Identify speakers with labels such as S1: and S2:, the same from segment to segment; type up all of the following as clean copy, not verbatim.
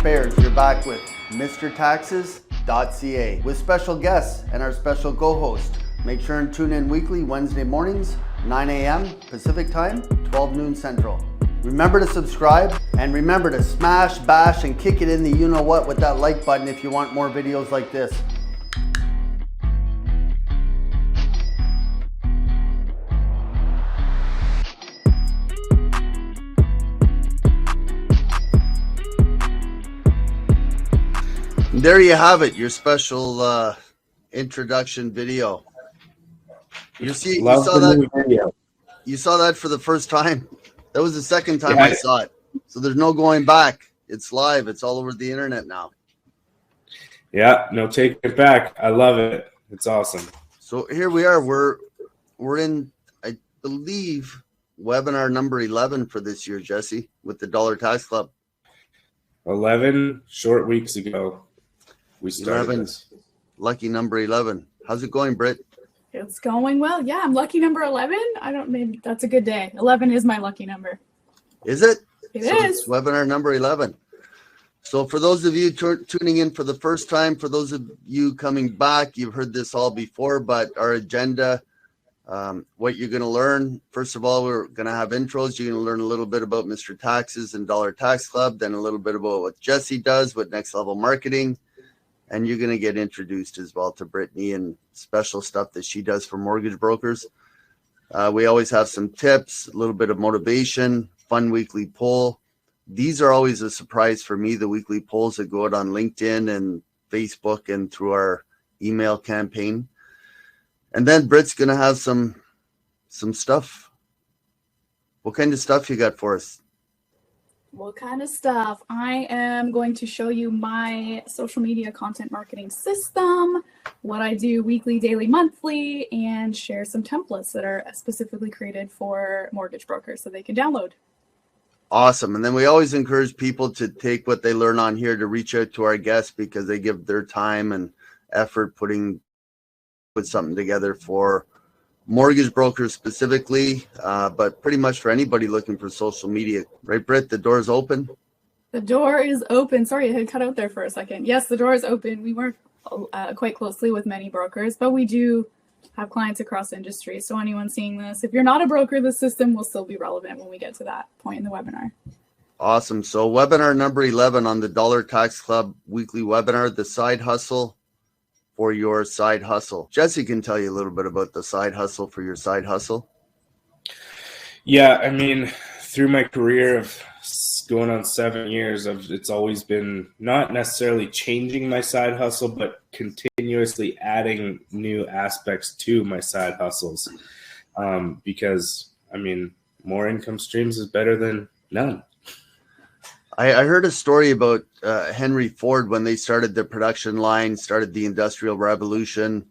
S1: taxpayers, you're back with MrTaxes.ca with special guests and our special co-host. Make sure and tune in weekly Wednesday mornings, 9 a.m. Pacific time, 12 noon Central. Remember to subscribe and remember to smash, bash, and kick it in the you-know-what with that like button if you want more videos like this. There you have it, your special introduction video. You saw that for the first time. That was the second time I saw it. So there's no going back. It's live. It's all over the internet now.
S2: Yeah, no taking it back. I love it. It's awesome.
S1: So here we are. We're in, I believe, webinar number 11 for this year, Jesse, with the Dollar Tax Club.
S2: 11 short weeks ago, we started this.
S1: Lucky number 11. How's it going, Britt?
S3: It's going well. Yeah, I'm lucky number 11. Maybe that's a good day. 11 is my lucky number.
S1: Is it?
S3: It is.
S1: It's webinar number 11. So for those of you tuning in for the first time, for those of you coming back, you've heard this all before, but our agenda, what you're going to learn, first of all, we're going to have intros. You're going to learn a little bit about Mr. Taxes and Dollar Tax Club, then a little bit about what Jesse does with Next Level Marketing. And you're going to get introduced as well to Brittany and special stuff that she does for mortgage brokers. We always have some tips, a little bit of motivation, fun weekly poll. These are always a surprise for me, the weekly polls that go out on LinkedIn and Facebook and through our email campaign. And then Britt's going to have some stuff. What kind of stuff you got for us?
S3: What kind of stuff? I am going to show you my social media content marketing system, what I do weekly, daily, monthly, and share some templates that are specifically created for mortgage brokers so they can download.
S1: Awesome. And then we always encourage people to take what they learn on here to reach out to our guests because they give their time and effort put something together for mortgage brokers specifically, but pretty much for anybody looking for social media. Right, Britt? The door is open?
S3: The door is open. Sorry, I had cut out there for a second. Yes, the door is open. We work quite closely with many brokers, but we do have clients across industries. So anyone seeing this, if you're not a broker, the system will still be relevant when we get to that point in the webinar. Awesome.
S1: So webinar number 11 on the Dollar Tax Club weekly webinar, the side hustle for your side hustle. Jesse can tell you a little bit about the side hustle for your side hustle.
S2: Yeah, I mean, through my career of going on 7 years, it's always been not necessarily changing my side hustle, but continuously adding new aspects to my side hustles. Because, I mean, more income streams is better than none.
S1: I heard a story about Henry Ford when they started the production line, started the Industrial Revolution,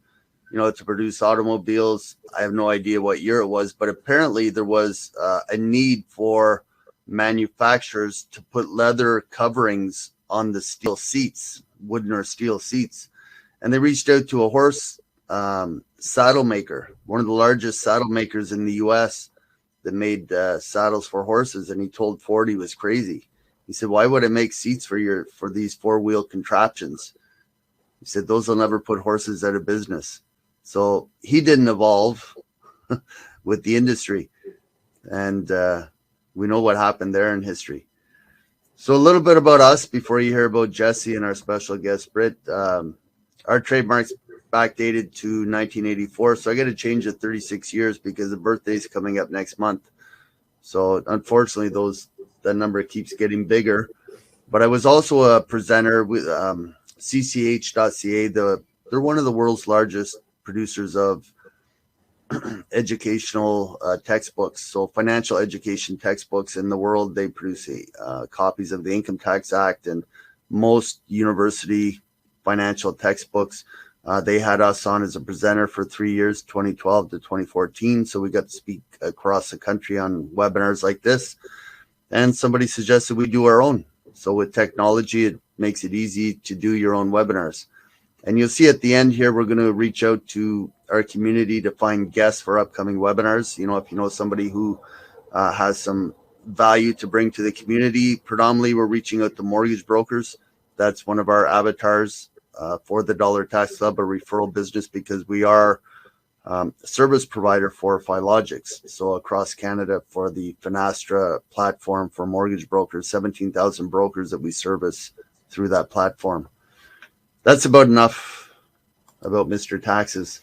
S1: to produce automobiles. I have no idea what year it was, but apparently there was a need for manufacturers to put leather coverings on the steel seats, wooden or steel seats. And they reached out to a horse saddle maker, one of the largest saddle makers in the US that made saddles for horses. And he told Ford he was crazy. He said, why would I make seats for these four-wheel contraptions? He said, those will never put horses out of business. So he didn't evolve with the industry. And we know what happened there in history. So a little bit about us before you hear about Jesse and our special guest, Britt. Our trademark's backdated to 1984. So I got to change it 36 years because the birthday's coming up next month. So unfortunately, that number keeps getting bigger. But I was also a presenter with CCH.ca. They're one of the world's largest producers of educational textbooks. So financial education textbooks in the world. They produce copies of the Income Tax Act and most university financial textbooks. They had us on as a presenter for 3 years, 2012 to 2014. So we got to speak across the country on webinars like this. And somebody suggested we do our own. So with technology, it makes it easy to do your own webinars. And you'll see at the end here, we're going to reach out to our community to find guests for upcoming webinars. If you know somebody who has some value to bring to the community. Predominantly, we're reaching out to mortgage brokers. That's one of our avatars for the Dollar Tax Club, a referral business, because we are service provider for Filogix. So across Canada for the Finastra platform for mortgage brokers, 17,000 brokers that we service through that platform. That's about enough about Mr. Taxes.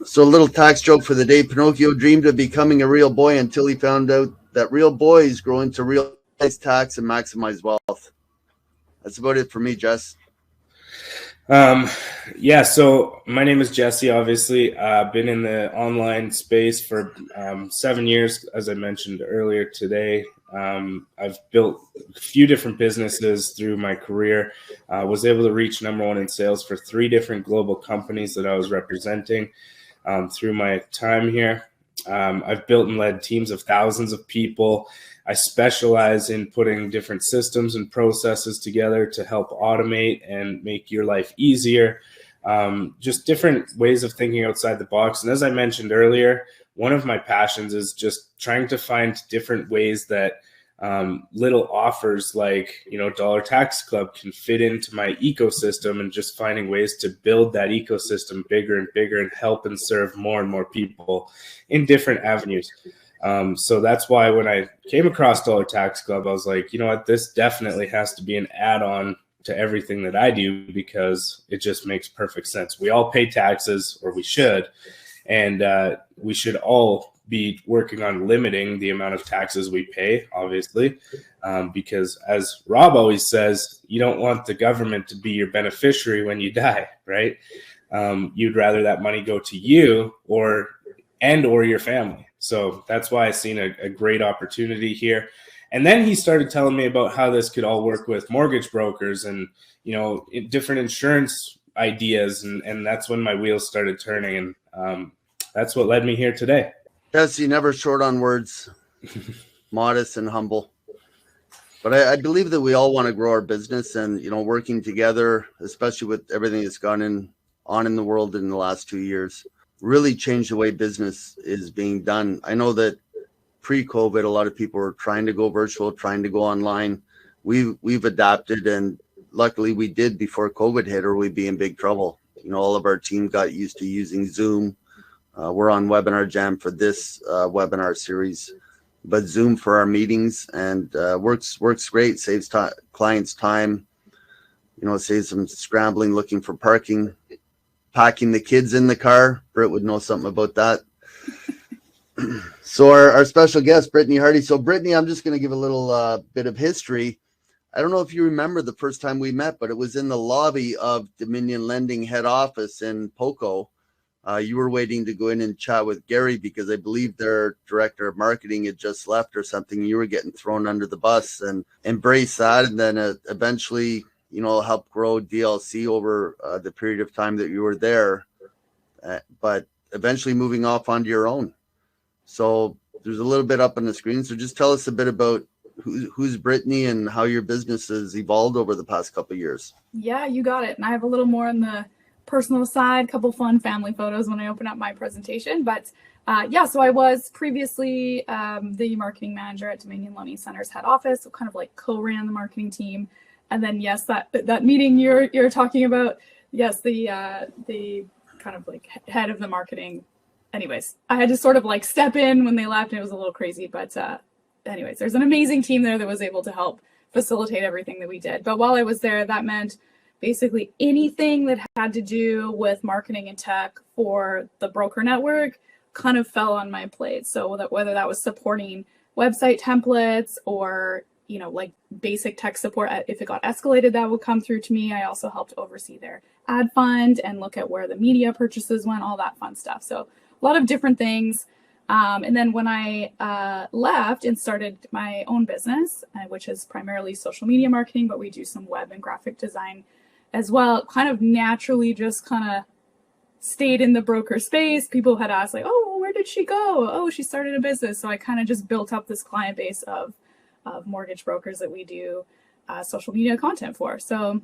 S1: So a little tax joke for the day. Pinocchio dreamed of becoming a real boy until he found out that real boys grow into realize tax and maximize wealth. That's about it for me, Jess.
S2: Yeah, so my name is Jesse, obviously. I've been in the online space for 7 years, as I mentioned earlier today. I've built a few different businesses through my career. Was able to reach #1 in sales for 3 different global companies that I was representing through my time here. I've built and led teams of thousands of people. I specialize in putting different systems and processes together to help automate and make your life easier. Just different ways of thinking outside the box. And as I mentioned earlier, one of my passions is just trying to find different ways that little offers like, Dollar Tax Club can fit into my ecosystem, and just finding ways to build that ecosystem bigger and bigger and help and serve more and more people in different avenues. So that's why when I came across Dollar Tax Club, I was like, you know what, this definitely has to be an add-on to everything that I do, because it just makes perfect sense. We all pay taxes, or we should, and we should all be working on limiting the amount of taxes we pay, obviously, because as Rob always says, you don't want the government to be your beneficiary when you die, right? You'd rather that money go to you or your family. So that's why I seen a great opportunity here. And then he started telling me about how this could all work with mortgage brokers and, different insurance ideas. And that's when my wheels started turning. And that's what led me here today.
S1: Jesse, never short on words, modest and humble. But I believe that we all want to grow our business, and, working together, especially with everything that's gone on in the world in the last 2 years, really changed the way business is being done. I know that pre-COVID, a lot of people were trying to go virtual, trying to go online. We've adapted, and luckily we did before COVID hit, or we'd be in big trouble. All of our team got used to using Zoom. We're on Webinar Jam for this webinar series, but Zoom for our meetings, and works great. Saves clients time. Saves them scrambling, looking for parking, packing the kids in the car. Britt would know something about that. So our special guest, Brittany Hardy. So Brittany, I'm just going to give a little bit of history. I don't know if you remember the first time we met, but it was in the lobby of Dominion Lending head office in Poco. You were waiting to go in and chat with Gary because I believe their director of marketing had just left or something. You were getting thrown under the bus, and embrace that. And then eventually, help grow DLC over the period of time that you were there, but eventually moving off onto your own. So there's a little bit up on the screen. So just tell us a bit about who's Brittany and how your business has evolved over the past couple of years.
S3: Yeah, you got it. And I have a little more on the personal side, couple fun family photos when I open up my presentation. But so I was previously the marketing manager at Dominion Lending Center's head office, so kind of like co-ran the marketing team. And then yes, that meeting you're talking about, yes, the kind of like head of the marketing. Anyways, I had to sort of like step in when they left, and it was a little crazy. But anyways, there's an amazing team there that was able to help facilitate everything that we did. But while I was there, that meant basically anything that had to do with marketing and tech for the broker network kind of fell on my plate. So that whether that was supporting website templates or, like basic tech support, if it got escalated, that would come through to me. I also helped oversee their ad fund and look at where the media purchases went, all that fun stuff. So a lot of different things. And then when I left and started my own business, which is primarily social media marketing, but we do some web and graphic design as well, kind of naturally just kind of stayed in the broker space. People had asked like, oh, where did she go? Oh, she started a business. So I kind of just built up this client base of mortgage brokers that we do social media content for. So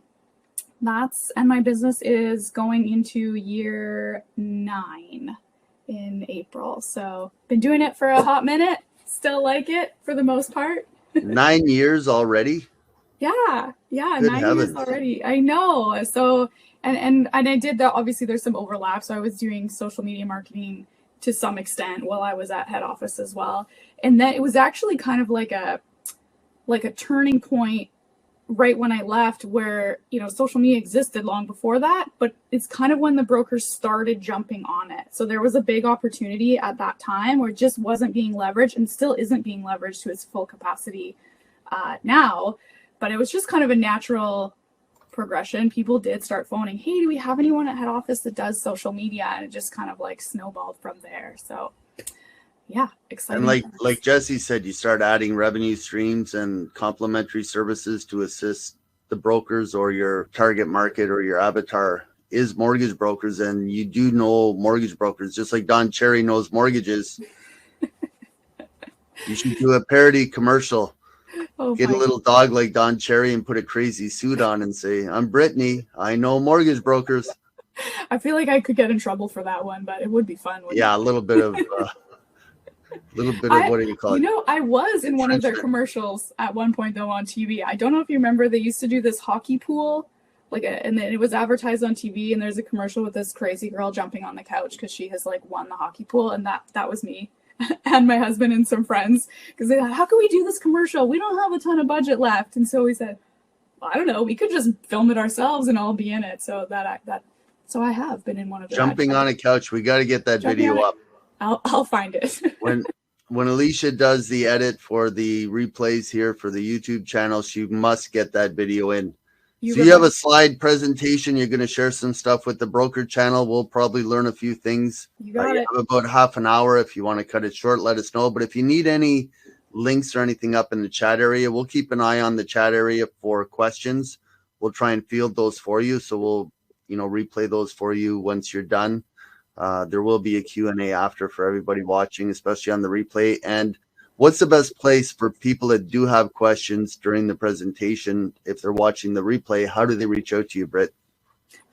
S3: and my business is going into year 9 in April. So been doing it for a hot minute. Still like it for the most part.
S1: 9 years already?
S3: Yeah,
S1: Good
S3: 9 years
S1: heavens.
S3: already. I know. So, and I did that. Obviously, there's some overlap. So I was doing social media marketing to some extent while I was at head office as well. And then it was actually kind of like a turning point right when I left, where, you know, social media existed long before that, but it's kind of when the brokers started jumping on it. So there was a big opportunity at that time where it just wasn't being leveraged, and still isn't being leveraged to its full capacity now. But it was just kind of a natural progression. People did start phoning, hey, do we have anyone at head office that does social media? And it just kind of like snowballed from there. So yeah, exciting.
S1: And like Jesse said, you start adding revenue streams and complementary services to assist the brokers, or your target market or your avatar is mortgage brokers, and you do know mortgage brokers, just like Don Cherry knows mortgages. You should do a parody commercial.
S3: Oh,
S1: Get a little dog like Don Cherry and put a crazy suit on and say, I'm Brittany, I know mortgage brokers.
S3: I feel like I could get in trouble for that one, but it would be fun.
S1: Yeah, a little bit of what do you call it?
S3: You know, I was in one of their commercials at one point though on TV. I don't know if you remember, they used to do this hockey pool, and then it was advertised on TV, and there's a commercial with this crazy girl jumping on the couch because she has like won the hockey pool, and that was me. And my husband and some friends, because they thought, how can we do this commercial? We don't have a ton of budget left. And so we said, well, I don't know, we could just film it ourselves and all be in it. So so I have been in one of the
S1: jumping on a couch. We got to get that video up.
S3: I'll find it.
S1: when Alicia does the edit for the replays here for the YouTube channel, she must get that video in. So you have a slide presentation. You're going to share some stuff with the broker channel. We'll probably learn a few things.
S3: You got it.
S1: Have about half an hour. If you want to cut it short, let us know. But if you need any links or anything up in the chat area, we'll keep an eye on the chat area for questions. We'll try and field those for you. So we'll, replay those for you once you're done. There will be a Q&A after for everybody watching, especially on the replay. And what's the best place for people that do have questions during the presentation? If they're watching the replay, how do they reach out to you, Britt?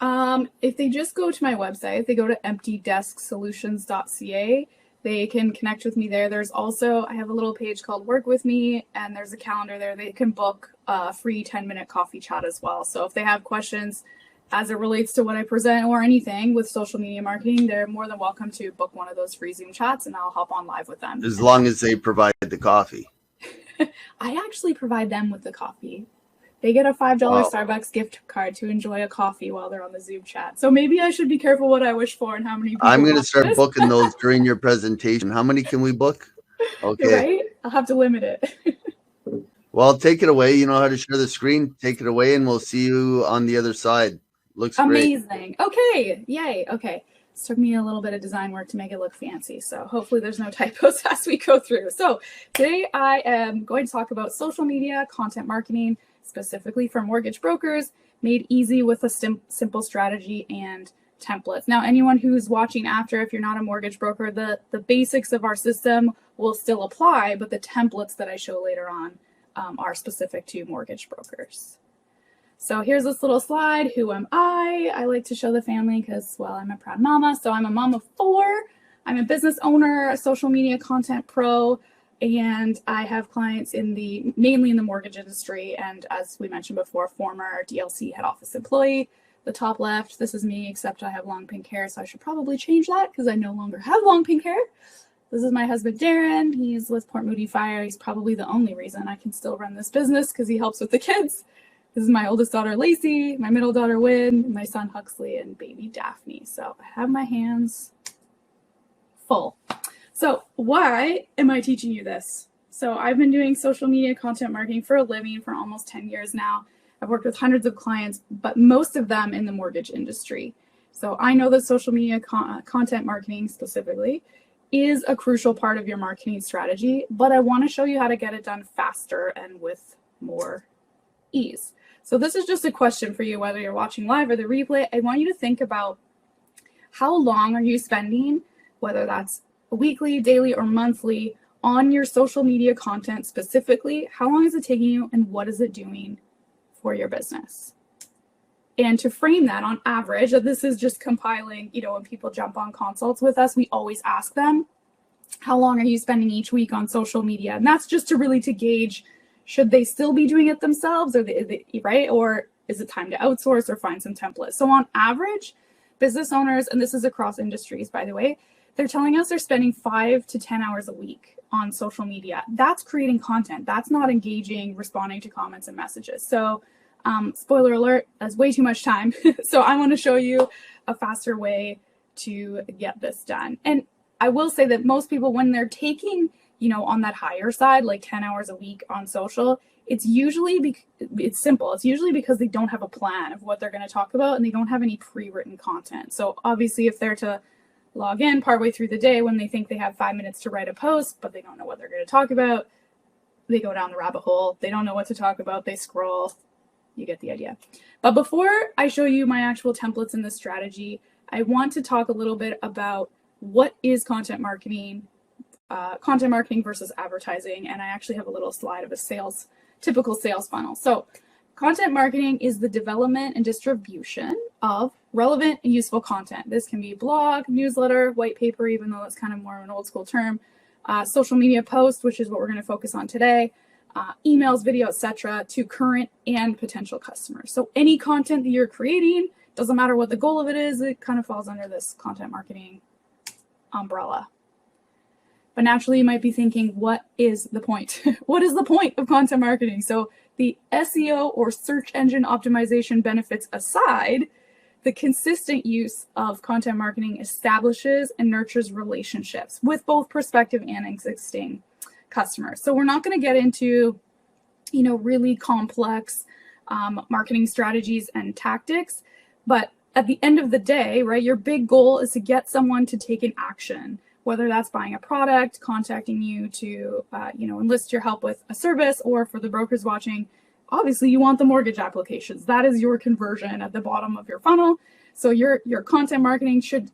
S3: If they just go to my website, they go to emptydesksolutions.ca, they can connect with me there. There's also, I have a little page called Work With Me, and there's a calendar there. They can book a free 10-minute coffee chat as well. So if they have questions as it relates to what I present or anything with social media marketing, they're more than welcome to book one of those free Zoom chats, and I'll hop on live with them.
S1: As long as they provide the coffee.
S3: I actually provide them with the coffee. They get a $5 Starbucks gift card to enjoy a coffee while they're on the Zoom chat. So maybe I should be careful what I wish for and how many people.
S1: I'm going to start booking those during your presentation. How many can we book? Okay.
S3: Right? I'll have to limit it.
S1: Well, take it away. You know how to share the screen. Take it away, and we'll see you on the other side. Looks
S3: amazing. Great. Okay. Yay. Okay. It took me a little bit of design work to make it look fancy. So hopefully there's no typos as we go through. So today I am going to talk about social media content marketing, specifically for mortgage brokers, made easy with a simple strategy and templates. Now, anyone who's watching after, if you're not a mortgage broker, the basics of our system will still apply, but the templates that I show later on are specific to mortgage brokers. So here's this little slide. Who am I? I like to show the family because, well, I'm a proud mama. So I'm a mom of 4. I'm a business owner, a social media content pro, and I have clients mainly in the mortgage industry. And as we mentioned before, former DLC head office employee. The top left, this is me, except I have long pink hair. So I should probably change that because I no longer have long pink hair. This is my husband, Darren. He's with Port Moody Fire. He's probably the only reason I can still run this business because he helps with the kids. This is my oldest daughter, Lacey, my middle daughter, Wynn, my son, Huxley, and baby Daphne. So I have my hands full. So why am I teaching you this? So I've been doing social media content marketing for a living for almost 10 years now. I've worked with hundreds of clients, but most of them in the mortgage industry. So I know that social media content marketing specifically is a crucial part of your marketing strategy, but I want to show you how to get it done faster and with more ease. So this is just a question for you, whether you're watching live or the replay. I want you to think about how long are you spending, whether that's weekly, daily, or monthly, on your social media content specifically. How long is it taking you, and what is it doing for your business? And to frame that on average, this is just compiling, when people jump on consults with us, we always ask them, How long are you spending each week on social media? And that's just to really to gauge, should they still be doing it themselves, or right? Or is it time to outsource or find some templates? So on average, business owners, and this is across industries, by the way, they're telling us they're spending 5 to 10 hours a week on social media. That's creating content. That's not engaging, responding to comments and messages. So spoiler alert, that's way too much time. So I want to show you a faster way to get this done. And I will say that most people, when they're taking, on that higher side, like 10 hours a week on social, it's usually, it's simple. It's usually because they don't have a plan of what they're going to talk about and they don't have any pre-written content. So obviously if they're to log in partway through the day when they think they have 5 minutes to write a post, but they don't know what they're going to talk about, they go down the rabbit hole. They don't know what to talk about. They scroll. You get the idea. But before I show you my actual templates in this strategy, I want to talk a little bit about what is content marketing versus advertising. And I actually have a little slide of a typical sales funnel. So content marketing is the development and distribution of relevant and useful content. This can be blog, newsletter, white paper, even though that's kind of more of an old school term, social media post, which is what we're going to focus on today, emails, video, etc., to current and potential customers. So any content that you're creating, doesn't matter what the goal of it is, it kind of falls under this content marketing umbrella. But naturally, you might be thinking, what is the point? What is the point of content marketing? So the SEO or search engine optimization benefits aside, the consistent use of content marketing establishes and nurtures relationships with both prospective and existing customers. So we're not going to get into, really complex marketing strategies and tactics, but at the end of the day, right, your big goal is to get someone to take an action, whether that's buying a product, contacting you to, enlist your help with a service, or for the brokers watching, obviously you want the mortgage applications. That is your conversion at the bottom of your funnel. So your content marketing should,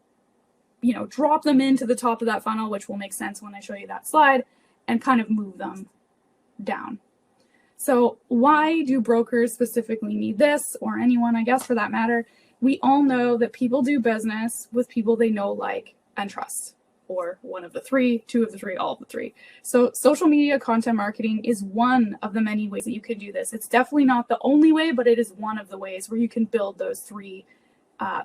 S3: drop them into the top of that funnel, which will make sense when I show you that slide, and kind of move them down. So why do brokers specifically need this, or anyone, I guess, for that matter? We all know that people do business with people they know, like, and trust, or one of the three, two of the three, all of the three. So social media content marketing is one of the many ways that you can do this. It's definitely not the only way, but it is one of the ways where you can build those three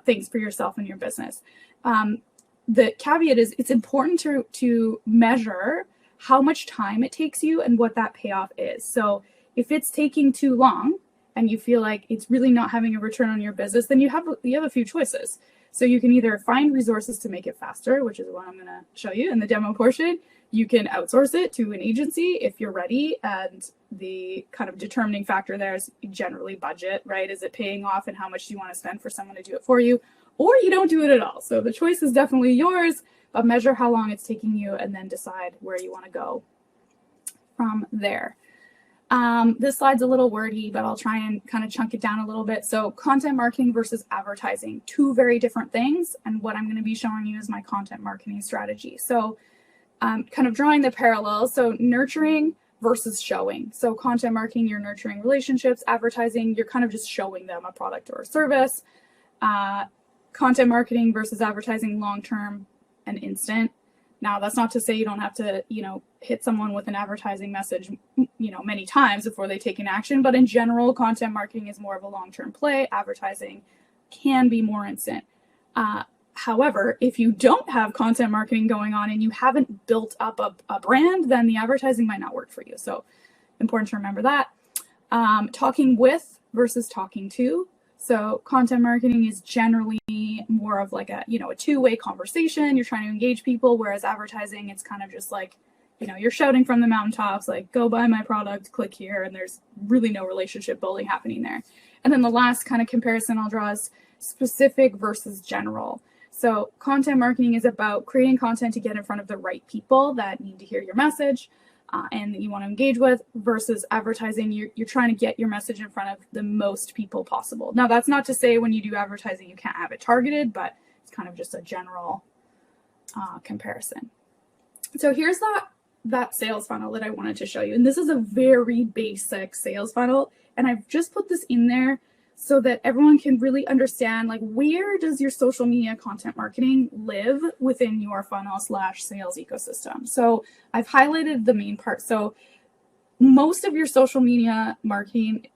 S3: things for yourself and your business. The caveat is it's important to measure how much time it takes you and what that payoff is. So if it's taking too long and you feel like it's really not having a return on your business, then you have a few choices. So you can either find resources to make it faster, which is what I'm going to show you in the demo portion. You can outsource it to an agency if you're ready. And the kind of determining factor there is generally budget, right? Is it paying off, and how much do you want to spend for someone to do it for you? Or you don't do it at all. So the choice is definitely yours, but measure how long it's taking you and then decide where you want to go from there. This slide's a little wordy, but I'll try and kind of chunk it down a little bit. So content marketing versus advertising, two very different things. And what I'm going to be showing you is my content marketing strategy. So kind of drawing the parallels. So nurturing versus showing. So content marketing, you're nurturing relationships. Advertising, you're kind of just showing them a product or a service. Content marketing versus advertising, long-term and instant. Now, that's not to say you don't have to, hit someone with an advertising message, many times before they take an action. But in general, content marketing is more of a long-term play. Advertising can be more instant. However, if you don't have content marketing going on and you haven't built up a brand, then the advertising might not work for you. So important to remember that. Talking with versus talking to. So content marketing is generally more of like a two-way conversation. You're trying to engage people, whereas advertising, it's kind of just like, you're shouting from the mountaintops, like, go buy my product, click here, and there's really no relationship building happening there. And then the last kind of comparison I'll draw is specific versus general. So content marketing is about creating content to get in front of the right people that need to hear your message and that you want to engage with, versus advertising, you're trying to get your message in front of the most people possible. Now, that's not to say when you do advertising, you can't have it targeted, but it's kind of just a general comparison. So here's that sales funnel that I wanted to show you. And this is a very basic sales funnel. And I've just put this in there so that everyone can really understand, like, where does your social media content marketing live within your funnel/sales ecosystem. So I've highlighted the main part. So most of your social media marketing,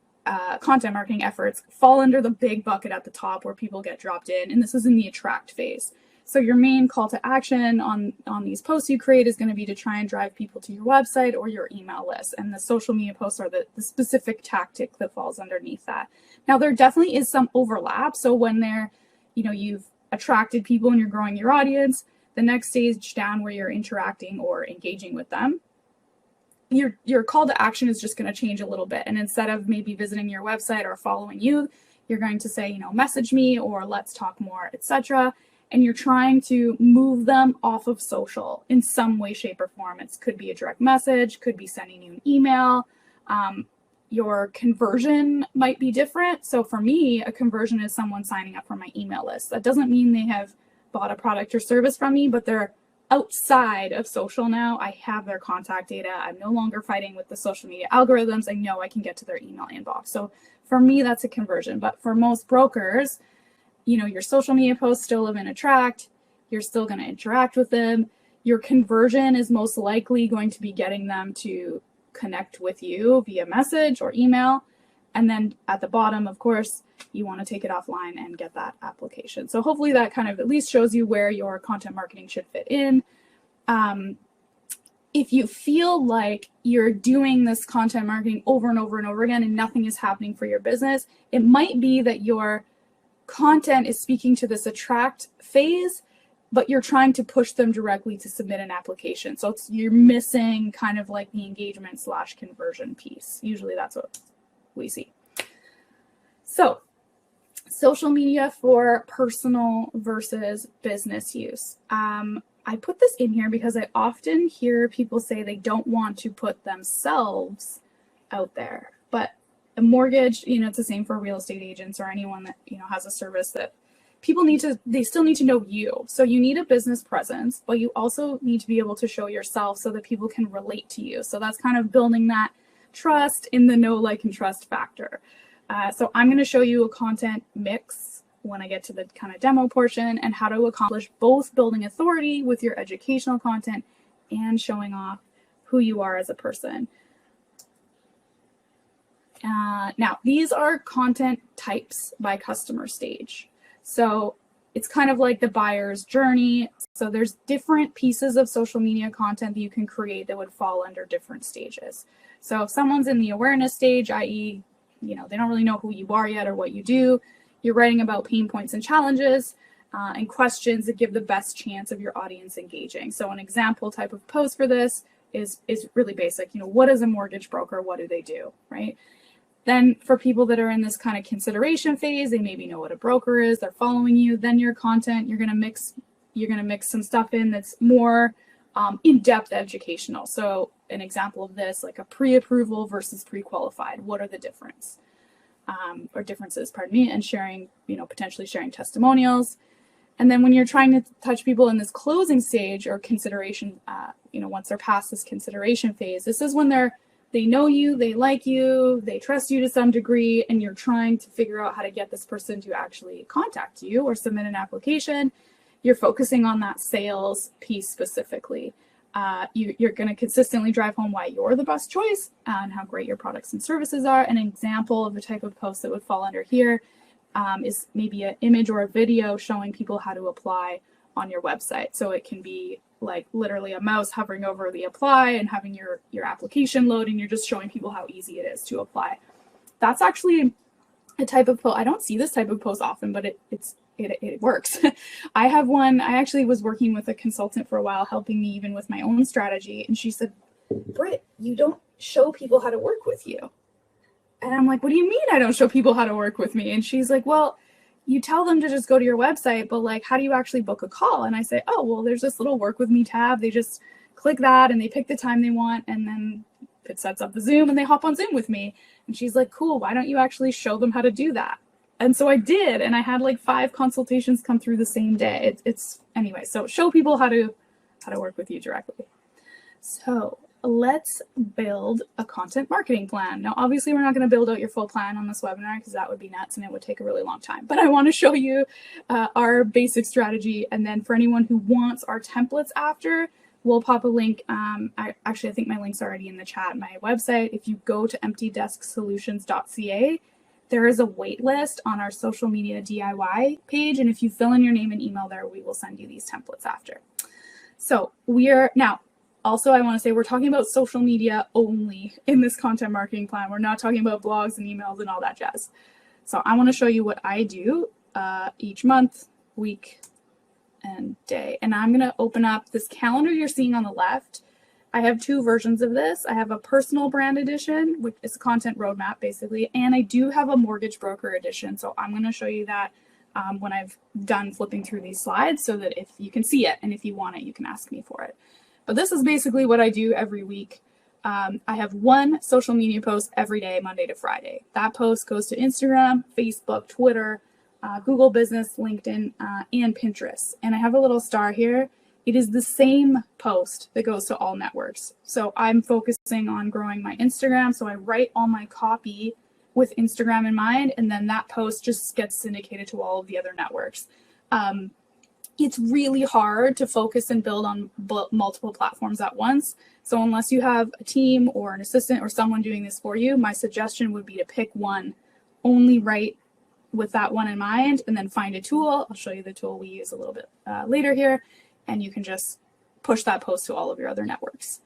S3: content marketing efforts fall under the big bucket at the top where people get dropped in. And this is in the attract phase. So your main call to action on these posts you create is going to be to try and drive people to your website or your email list. And the social media posts are the specific tactic that falls underneath that. Now, there definitely is some overlap. So when you've attracted people and you're growing your audience, the next stage down where you're interacting or engaging with them, your call to action is just going to change a little bit. And instead of maybe visiting your website or following you, you're going to say, message me or let's talk more, etc. And you're trying to move them off of social in some way, shape, or form. It could be a direct message, could be sending you an email. Your conversion might be different. So for me, a conversion is someone signing up for my email list. That doesn't mean they have bought a product or service from me, but they're outside of social now. I have their contact data. I'm no longer fighting with the social media algorithms. I know I can get to their email inbox. So for me, that's a conversion. But for most brokers, your social media posts still live in attract. You're still going to interact with them. Your conversion is most likely going to be getting them to connect with you via message or email. And then at the bottom, of course, you want to take it offline and get that application. So hopefully that kind of at least shows you where your content marketing should fit in. If you feel like you're doing this content marketing over and over and over again and nothing is happening for your business, it might be that your content is speaking to this attract phase, but you're trying to push them directly to submit an application. So you're missing kind of like the engagement/conversion piece. Usually that's what we see. So social media for personal versus business use. I put this in here because I often hear people say they don't want to put themselves out there, but a mortgage, it's the same for real estate agents or anyone that, has a service that they still need to know you. So you need a business presence, but you also need to be able to show yourself so that people can relate to you. So that's kind of building that trust in the know, like, and trust factor. So I'm going to show you a content mix when I get to the kind of demo portion and how to accomplish both building authority with your educational content and showing off who you are as a person. Now, these are content types by customer stage. So it's kind of like the buyer's journey. So there's different pieces of social media content that you can create that would fall under different stages. So if someone's in the awareness stage, i.e., they don't really know who you are yet or what you do, you're writing about pain points and challenges and questions that give the best chance of your audience engaging. So an example type of post for this is really basic. What is a mortgage broker? What do they do, right? Then for people that are in this kind of consideration phase, they maybe know what a broker is, they're following you, then your content, you're going to mix some stuff in that's more in-depth educational. So an example of this, like a pre-approval versus pre-qualified, what are the differences, and sharing, potentially sharing testimonials. And then when you're trying to touch people in this closing stage or consideration, once they're past this consideration phase, this is when they know you, they like you, they trust you to some degree, and you're trying to figure out how to get this person to actually contact you or submit an application. You're focusing on that sales piece specifically. You're going to consistently drive home why you're the best choice and how great your products and services are. An example of the type of post that would fall under here is maybe an image or a video showing people how to apply on your website. So it can be like literally a mouse hovering over the apply and having your application load, and you're just showing people how easy it is to apply. That's actually a type of post. I don't see this type of post often, but it works. I have one. I actually was working with a consultant for a while, helping me even with my own strategy. And she said, "Britt, you don't show people how to work with you." And I'm like, "What do you mean I don't show people how to work with me?" And she's like, "Well, you tell them to just go to your website, but like, how do you actually book a call?" And I say, "Oh, well, there's this little work with me tab. They just click that and they pick the time they want. And then it sets up the Zoom and they hop on Zoom with me." And she's like, "Cool. Why don't you actually show them how to do that?" And so I did. And I had like 5 consultations come through the same day. Anyway, so show people how to work with you directly. So let's build a content marketing plan. Now, obviously, we're not going to build out your full plan on this webinar because that would be nuts and it would take a really long time. But I want to show you our basic strategy. And then for anyone who wants our templates after, we'll pop a link. Actually, I think my link's already in the chat. My website, if you go to emptydesksolutions.ca, there is a wait list on our social media DIY page. And if you fill in your name and email there, we will send you these templates after. So we are now, also, I want to say we're talking about social media only in this content marketing plan. We're not talking about blogs and emails and all that jazz. So I want to show you what I do each month, week, and day. And I'm going to open up this calendar you're seeing on the left. I have two versions of this. I have a personal brand edition, which is a content roadmap basically, and I do have a mortgage broker edition. So I'm going to show you that when I've done flipping through these slides so that if you can see it and if you want it, you can ask me for it. But this is basically what I do every week. I have one social media post every day, Monday to Friday. That post goes to Instagram, Facebook, Twitter, Google Business, LinkedIn, and Pinterest. And I have a little star here. It is the same post that goes to all networks. So I'm focusing on growing my Instagram. So I write all my copy with Instagram in mind, and then that post just gets syndicated to all of the other networks. It's really hard to focus and build on multiple platforms at once. So unless you have a team or an assistant or someone doing this for you, my suggestion would be to pick one, only write with that one in mind, and then find a tool. I'll show you the tool we use a little bit later here, and you can just push that post to all of your other networks.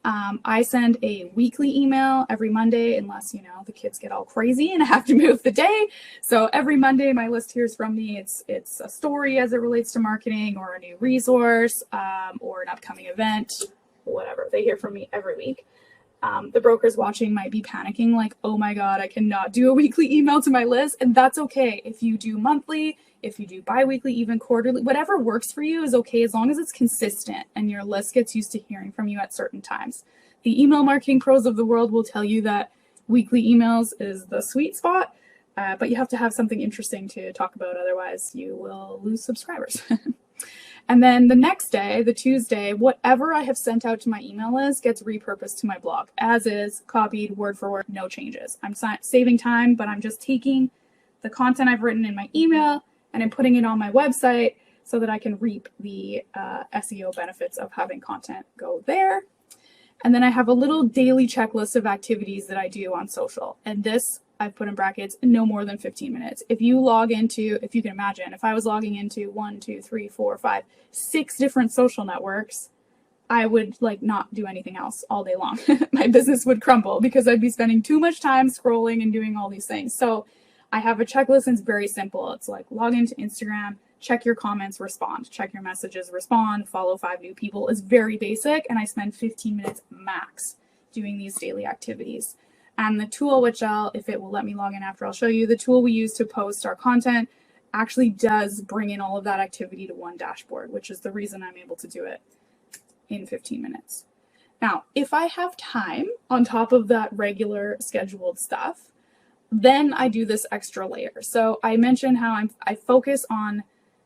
S3: I send a weekly email every Monday, unless, you know, the kids get all crazy and I have to move the day. So every Monday, my list hears from me. It's a story as it relates to marketing or a new resource or an upcoming event, whatever. They hear from me every week. The brokers watching might be panicking like, oh my God, I cannot do a weekly email to my list. And that's okay. If you do monthly, if you do bi-weekly, even quarterly, whatever works for you is okay as long as it's consistent and your list gets used to hearing from you at certain times. The email marketing pros of the world will tell you that weekly emails is the sweet spot, but you have to have something interesting to talk about. Otherwise, you will lose subscribers. And then the next day, the Tuesday, whatever I have sent out to my email list gets repurposed to my blog, as is, copied, word for word, no changes. I'm saving time, but I'm just taking the content I've written in my email and I'm putting it on my website so that I can reap the SEO benefits of having content go there. And then I have a little daily checklist of activities that I do on social. And this, I've put in brackets, no more than 15 minutes. If you log into, if you can imagine, if I was logging into 1, 2, 3, 4, 5, 6 different social networks, I would like not do anything else all day long. My business would crumble because I'd be spending too much time scrolling and doing all these things. So I have a checklist and it's very simple. It's like log into Instagram, check your comments, respond, check your messages, respond, follow 5 new people. Is very basic. And I spend 15 minutes max doing these daily activities. And the tool, which if it will let me log in after, I'll show you, the tool we use to post our content actually does bring in all of that activity to one dashboard, which is the reason I'm able to do it in 15 minutes. Now, if I have time on top of that regular scheduled stuff, then I do this extra layer. So I mentioned how I focus on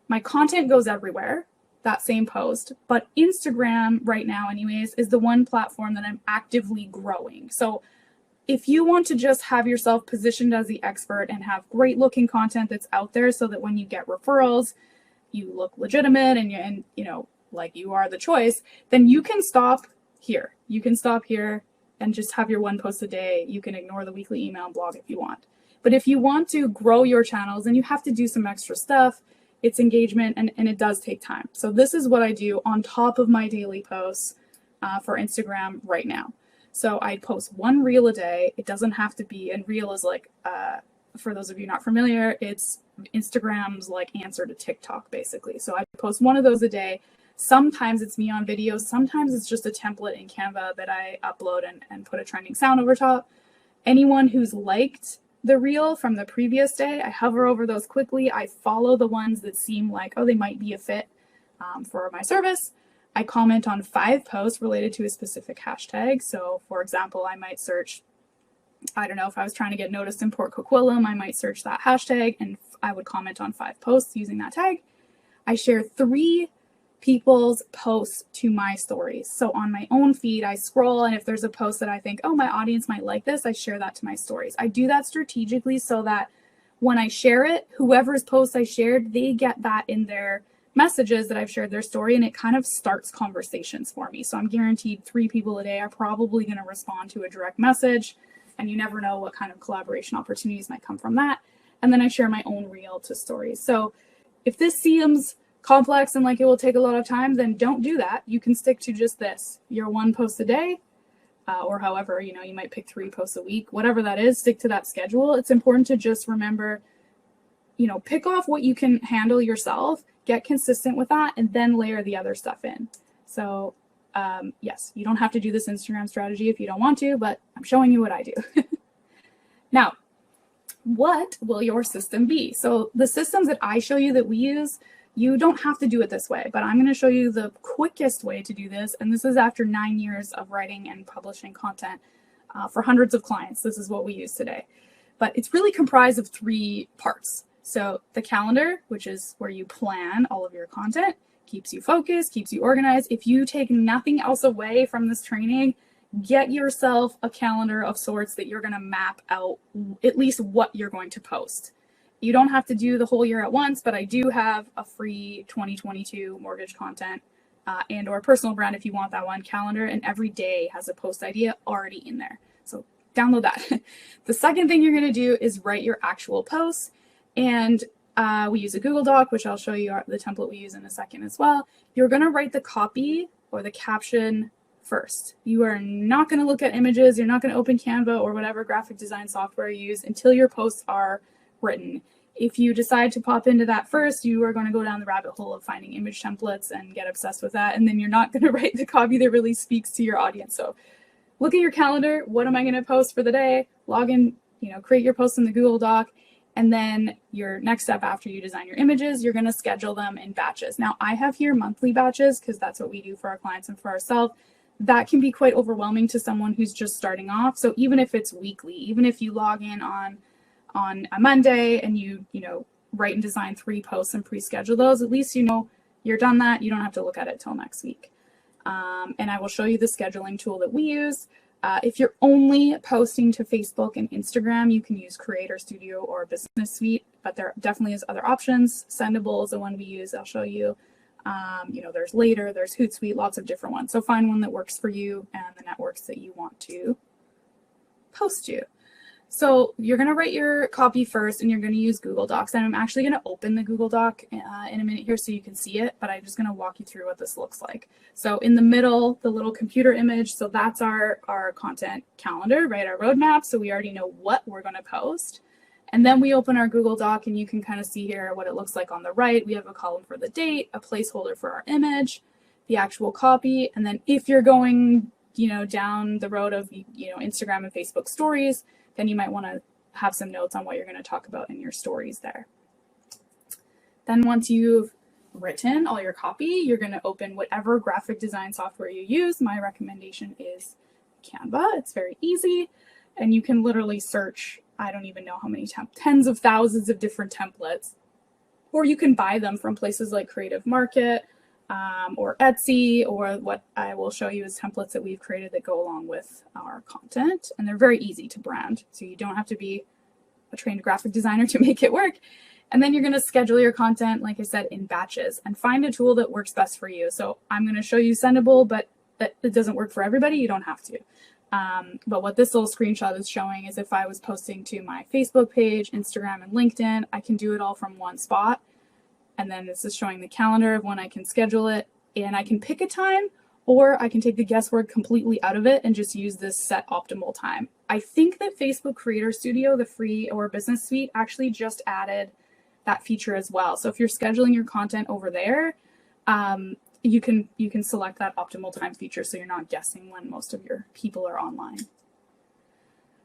S3: my content goes everywhere, that same post, but Instagram right now anyways is the one platform that I'm actively growing. So if you want to just have yourself positioned as the expert and have great looking content that's out there so that when you get referrals, you look legitimate and you know, like you are the choice, then you can stop here. You can stop here and just have your one post a day. You can ignore the weekly email and blog if you want. But if you want to grow your channels, then you have to do some extra stuff. It's engagement and it does take time. So this is what I do on top of my daily posts for Instagram right now. So I post 1 reel a day. It doesn't have to be, and reel is like, for those of you not familiar, it's Instagram's like answer to TikTok basically. So I post 1 of those a day. Sometimes it's me on video. Sometimes it's just a template in Canva that I upload and put a trending sound over top. Anyone who's liked the reel from the previous day, I hover over those quickly. I follow the ones that seem like, oh, they might be a fit for my service. I comment on 5 posts related to a specific hashtag. So for example, I might search, I don't know, if I was trying to get noticed in Port Coquitlam, I might search that hashtag and I would comment on 5 posts using that tag. I share 3 people's posts to my stories. So on my own feed, I scroll, and if there's a post that I think, oh, my audience might like this, I share that to my stories. I do that strategically so that when I share it, whoever's post I shared, they get that in their messages that I've shared their story, and it kind of starts conversations for me. So I'm guaranteed 3 people a day are probably going to respond to a direct message, and you never know what kind of collaboration opportunities might come from that. And then I share my own reel to stories. So if this seems complex and like it will take a lot of time, then don't do that. You can stick to just this, your 1 post a day, or however, you know, you might pick 3 posts a week, whatever that is, stick to that schedule. It's important to just remember, you know, pick off what you can handle yourself, get consistent with that, and then layer the other stuff in. So yes, you don't have to do this Instagram strategy if you don't want to, but I'm showing you what I do. Now, what will your system be? So the systems that I show you that we use, you don't have to do it this way, but I'm going to show you the quickest way to do this. And this is after 9 years of writing and publishing content for hundreds of clients. This is what we use today. But it's really comprised of 3 parts. So the calendar, which is where you plan all of your content, keeps you focused, keeps you organized. If you take nothing else away from this training, get yourself a calendar of sorts that you're going to map out at least what you're going to post. You don't have to do the whole year at once, but I do have a free 2022 mortgage content and or personal brand if you want that one calendar, and every day has a post idea already in there. So download that. The second thing you're going to do is write your actual posts, and we use a Google Doc, which I'll show you the template we use in a second as well. You're going to write the copy or the caption first. You are not going to look at images. You're not going to open Canva or whatever graphic design software you use until your posts are written. If you decide to pop into that first, you are going to go down the rabbit hole of finding image templates and get obsessed with that. And then you're not going to write the copy that really speaks to your audience. So look at your calendar. What am I going to post for the day? Log in, you know, create your post in the Google Doc. And then your next step after you design your images, you're going to schedule them in batches. Now, I have here monthly batches because that's what we do for our clients and for ourselves. That can be quite overwhelming to someone who's just starting off. So even if it's weekly, even if you log in on a Monday and you write and design 3 posts and pre-schedule those, at least you know you're done that. You don't have to look at it till next week. And I will show you the scheduling tool that we use. If you're only posting to Facebook and Instagram, you can use Creator Studio or Business Suite, but there definitely is other options. Sendable is the one we use. I'll show you. There's Later, there's Hootsuite, lots of different ones. So find one that works for you and the networks that you want to post to. So you're going to write your copy first, and you're going to use Google Docs. And I'm actually going to open the Google Doc in a minute here so you can see it, but I'm just going to walk you through what this looks like. So in the middle, the little computer image, so that's our content calendar, right? Our roadmap. So we already know what we're going to post. And then we open our Google Doc, and you can kind of see here what it looks like on the right. We have a column for the date, a placeholder for our image, the actual copy. And then if you're going, down the road of, Instagram and Facebook stories, then you might want to have some notes on what you're going to talk about in your stories there. Then once you've written all your copy, you're going to open whatever graphic design software you use. My recommendation is Canva. It's very easy, and you can literally search, I don't even know how many, tens of thousands of different templates, or you can buy them from places like Creative Market or Etsy, or what I will show you is templates that we've created that go along with our content, and they're very easy to brand, so you don't have to be a trained graphic designer to make it work. And then you're going to schedule your content, like I said, in batches, and find a tool that works best for you. So I'm going to show you Sendable, but it doesn't work for everybody. You don't have to. But what this little screenshot is showing is if I was posting to my Facebook page, Instagram, and LinkedIn, I can do it all from one spot. And then this is showing the calendar of when I can schedule it, and I can pick a time, or I can take the guesswork completely out of it and just use this set optimal time. I think that Facebook Creator Studio, the free or business suite, actually just added that feature as well. So if you're scheduling your content over there, you can select that optimal time feature so you're not guessing when most of your people are online.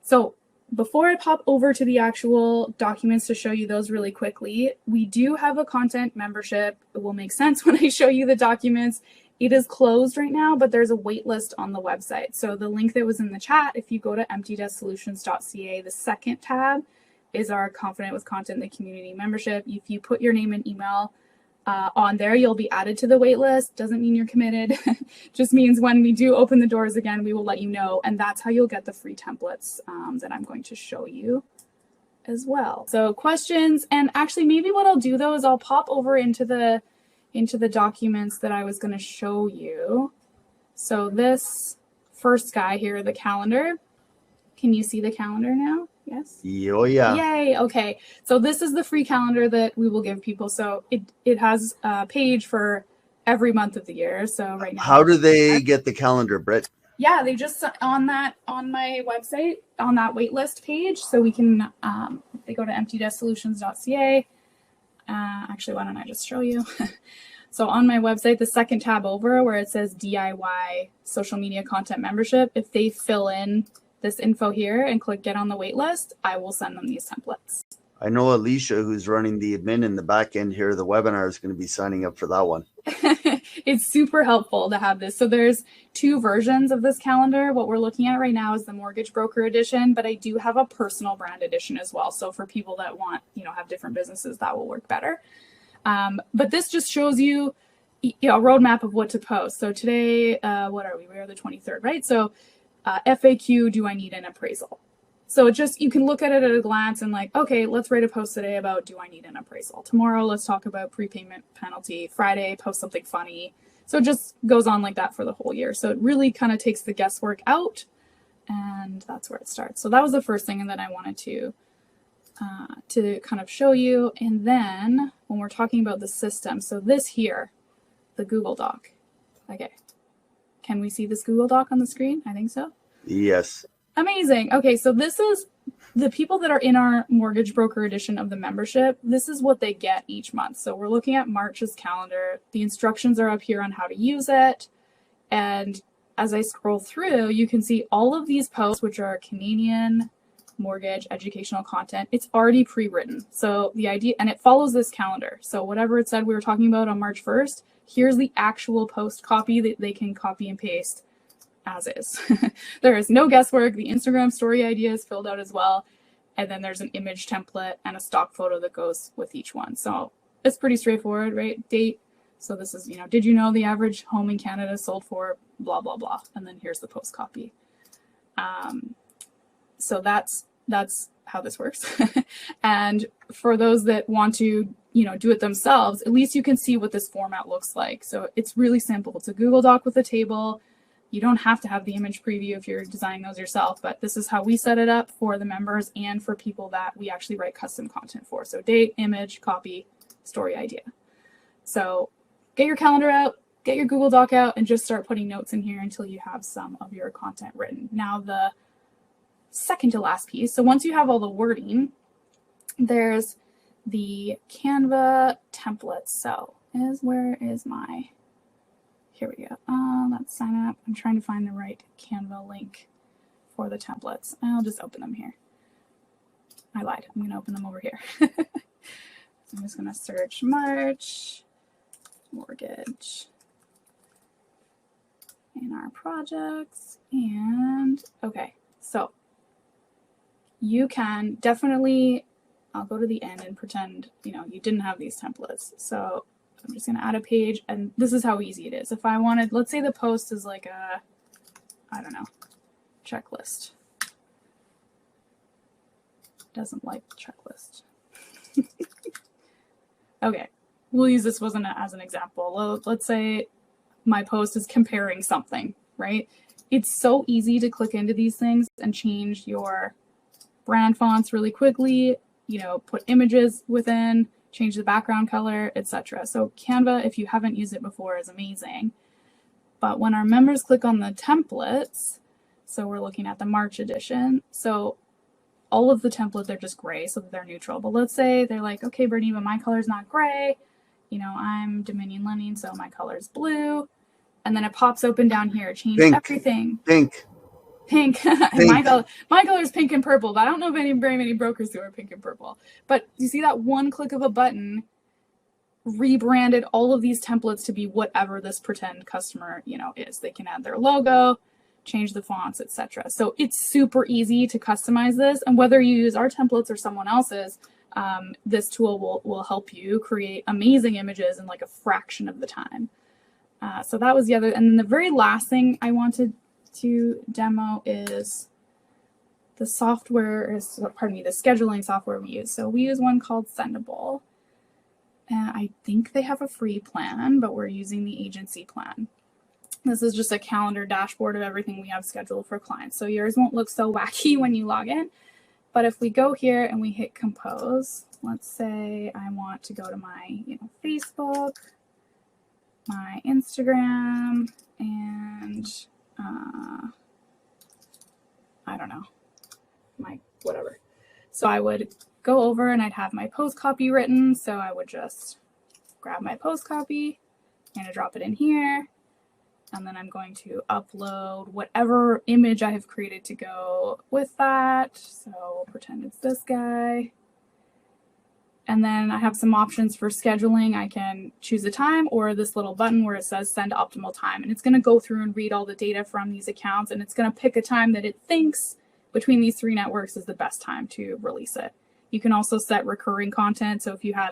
S3: So before I pop over to the actual documents to show you those really quickly, we do have a content membership. It will make sense when I show you the documents. It is closed right now, but there's a wait list on the website. So the link that was in the chat, if you go to emptydesksolutions.ca, the second tab is our Confident with Content, the community membership. If you put your name and email, on there. You'll be added to the wait list. Doesn't mean you're committed. Just means when we do open the doors again, we will let you know. And that's how you'll get the free templates that I'm going to show you as well. So questions, and actually maybe what I'll do though is I'll pop over into the documents that I was going to show you. So this first guy here, the calendar. Can you see the calendar now? Yes?
S1: Oh, yeah.
S3: Yay. Okay. So this is the free calendar that we will give people. So it has a page for every month of the year. So right now.
S1: How do they get the calendar, Britt?
S3: Yeah, they just on my website, on that waitlist page. So we can, they go to emptydesksolutions.ca. Actually, why don't I just show you? So on my website, the second tab over where it says DIY social media content membership, if they fill in this info here and click get on the wait list, I will send them these templates.
S1: I know Alicia, who's running the admin in the back end here, the webinar, is going to be signing up for that one.
S3: It's super helpful to have this. So there's 2 versions of this calendar. What we're looking at right now is the mortgage broker edition, but I do have a personal brand edition as well. So for people that want, have different businesses, that will work better. But this just shows you, a roadmap of what to post. So today, what are we? We are the 23rd, right? So FAQ, do I need an appraisal? So you can look at it at a glance and like, okay, let's write a post today about do I need an appraisal? Tomorrow, let's talk about prepayment penalty. Friday, post something funny. So it just goes on like that for the whole year. So it really kind of takes the guesswork out, and that's where it starts. So that was the first thing that I wanted to kind of show you. And then when we're talking about the system, so this here, the Google Doc. Okay. Can we see this Google Doc on the screen? I think so.
S1: Yes.
S3: Amazing. Okay, so this is the people that are in our mortgage broker edition of the membership. This is what they get each month. So we're looking at March's calendar. The instructions are up here on how to use it. And as I scroll through, you can see all of these posts, which are Canadian mortgage educational content. It's already pre-written. So the idea, and it follows this calendar. So whatever it said we were talking about on March 1st, here's the actual post copy that they can copy and paste as is. There is no guesswork. The Instagram story idea is filled out as well. And then there's an image template and a stock photo that goes with each one. So it's pretty straightforward, right? Date. So this is, did you know the average home in Canada sold for blah, blah, blah. And then here's the post copy. So that's how this works. And for those that want to, do it themselves, at least you can see what this format looks like. So it's really simple. It's a Google Doc with a table. You don't have to have the image preview if you're designing those yourself, but this is how we set it up for the members and for people that we actually write custom content for. So date, image, copy, story idea. So get your calendar out, get your Google Doc out, and just start putting notes in here until you have some of your content written. Now the second to last piece. So once you have all the wording, there's the Canva template. So where is my... Here we go. Let's sign up. I'm trying to find the right Canva link for the templates. I'll just open them here. I lied. I'm going to open them over here. I'm just going to search March mortgage in our projects. And okay, so you can definitely, I'll go to the end and pretend, you didn't have these templates. So I'm just going to add a page, and this is how easy it is. If I wanted, let's say the post is like a, I don't know, checklist. Doesn't like checklist. Okay, we'll use this as an example. Let's say my post is comparing something, right? It's so easy to click into these things and change your brand fonts really quickly, put images within, change the background color, etc. So Canva, if you haven't used it before, is amazing. But when our members click on the templates, so we're looking at the March edition, so all of the templates are just gray, so that they're neutral. But let's say they're like, okay, Brittany, but my color's not gray. I'm Dominion Lending, so my color's blue. And then it pops open down here, change everything. Pink. My color is pink and purple, but I don't know of very many brokers who are pink and purple. But you see that one click of a button rebranded all of these templates to be whatever this pretend customer, is. They can add their logo, change the fonts, etc. So it's super easy to customize this. And whether you use our templates or someone else's, this tool will help you create amazing images in like a fraction of the time. So that was the other. And then the very last thing I wanted to demo is the software, pardon me, the scheduling software we use. So we use one called Sendable. And I think they have a free plan, but we're using the agency plan. This is just a calendar dashboard of everything we have scheduled for clients. So yours won't look so wacky when you log in. But if we go here and we hit compose, let's say I want to go to my Facebook, my Instagram, and I don't know, my whatever. So I would go over and I'd have my post copy written. So I would just grab my post copy and drop it in here. And then I'm going to upload whatever image I have created to go with that. So we'll pretend it's this guy. And then I have some options for scheduling. I can choose a time or this little button where it says send optimal time. And it's going to go through and read all the data from these accounts. And it's going to pick a time that it thinks between these 3 networks is the best time to release it. You can also set recurring content. So if you had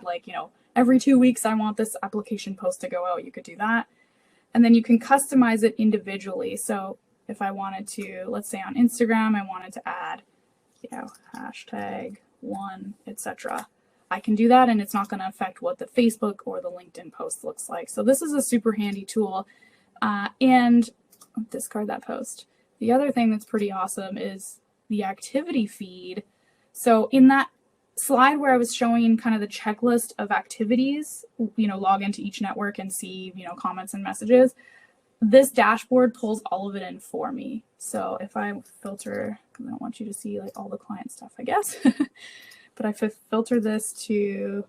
S3: every 2 weeks, I want this application post to go out, you could do that. And then you can customize it individually. So if I wanted to, let's say on Instagram, I wanted to add, #1, etc. I can do that and it's not going to affect what the Facebook or the LinkedIn post looks like. So this is a super handy tool. And discard that post. The other thing that's pretty awesome is the activity feed. So in that slide where I was showing kind of the checklist of activities, log into each network and see, comments and messages, this dashboard pulls all of it in for me. So if I filter, because I don't want you to see all the client stuff, I guess, but I filter this to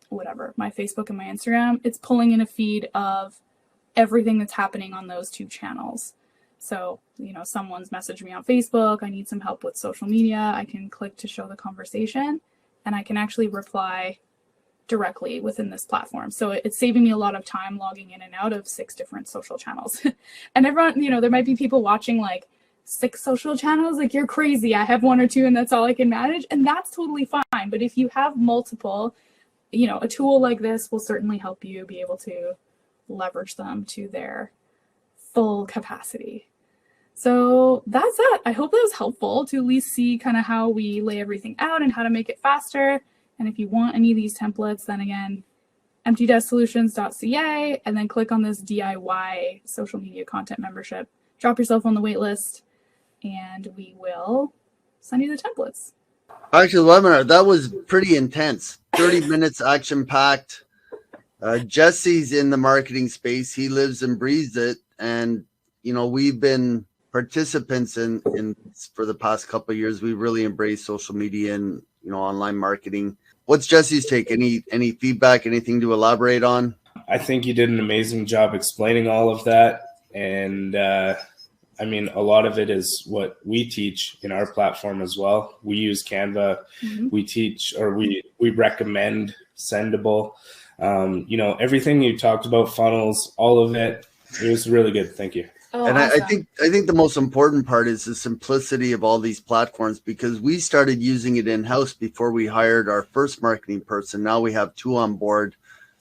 S3: whatever, my Facebook and my Instagram, it's pulling in a feed of everything that's happening on those 2 channels. So, someone's messaged me on Facebook, I need some help with social media, I can click to show the conversation, and I can actually reply directly within this platform. So it's saving me a lot of time logging in and out of 6 different social channels. And everyone, there might be people watching 6 social channels, you're crazy, I have 1 or 2 and that's all I can manage. And that's totally fine. But if you have multiple, a tool like this will certainly help you be able to leverage them to their full capacity. So that's it. I hope that was helpful to at least see kind of how we lay everything out and how to make it faster. And if you want any of these templates, then again, emptydesksolutions.ca, and then click on this DIY social media content membership. Drop yourself on the wait list, and we will send you the templates.
S1: Actually, the webinar, that was pretty intense. 30 minutes, action-packed. Jesse's in the marketing space. He lives and breathes it. And, we've been participants in for the past couple of years. We really embrace social media and, online marketing. What's Jesse's take? Any feedback, anything to elaborate on?
S2: I think you did an amazing job explaining all of that. And a lot of it is what we teach in our platform as well. We use Canva. Mm-hmm. We teach, or we recommend Sendable. Everything you talked about, funnels, all of it, it was really good. Thank you.
S1: Oh, and awesome. I think the most important part is the simplicity of all these platforms, because we started using it in-house before we hired our first marketing person. Now we have 2 on board,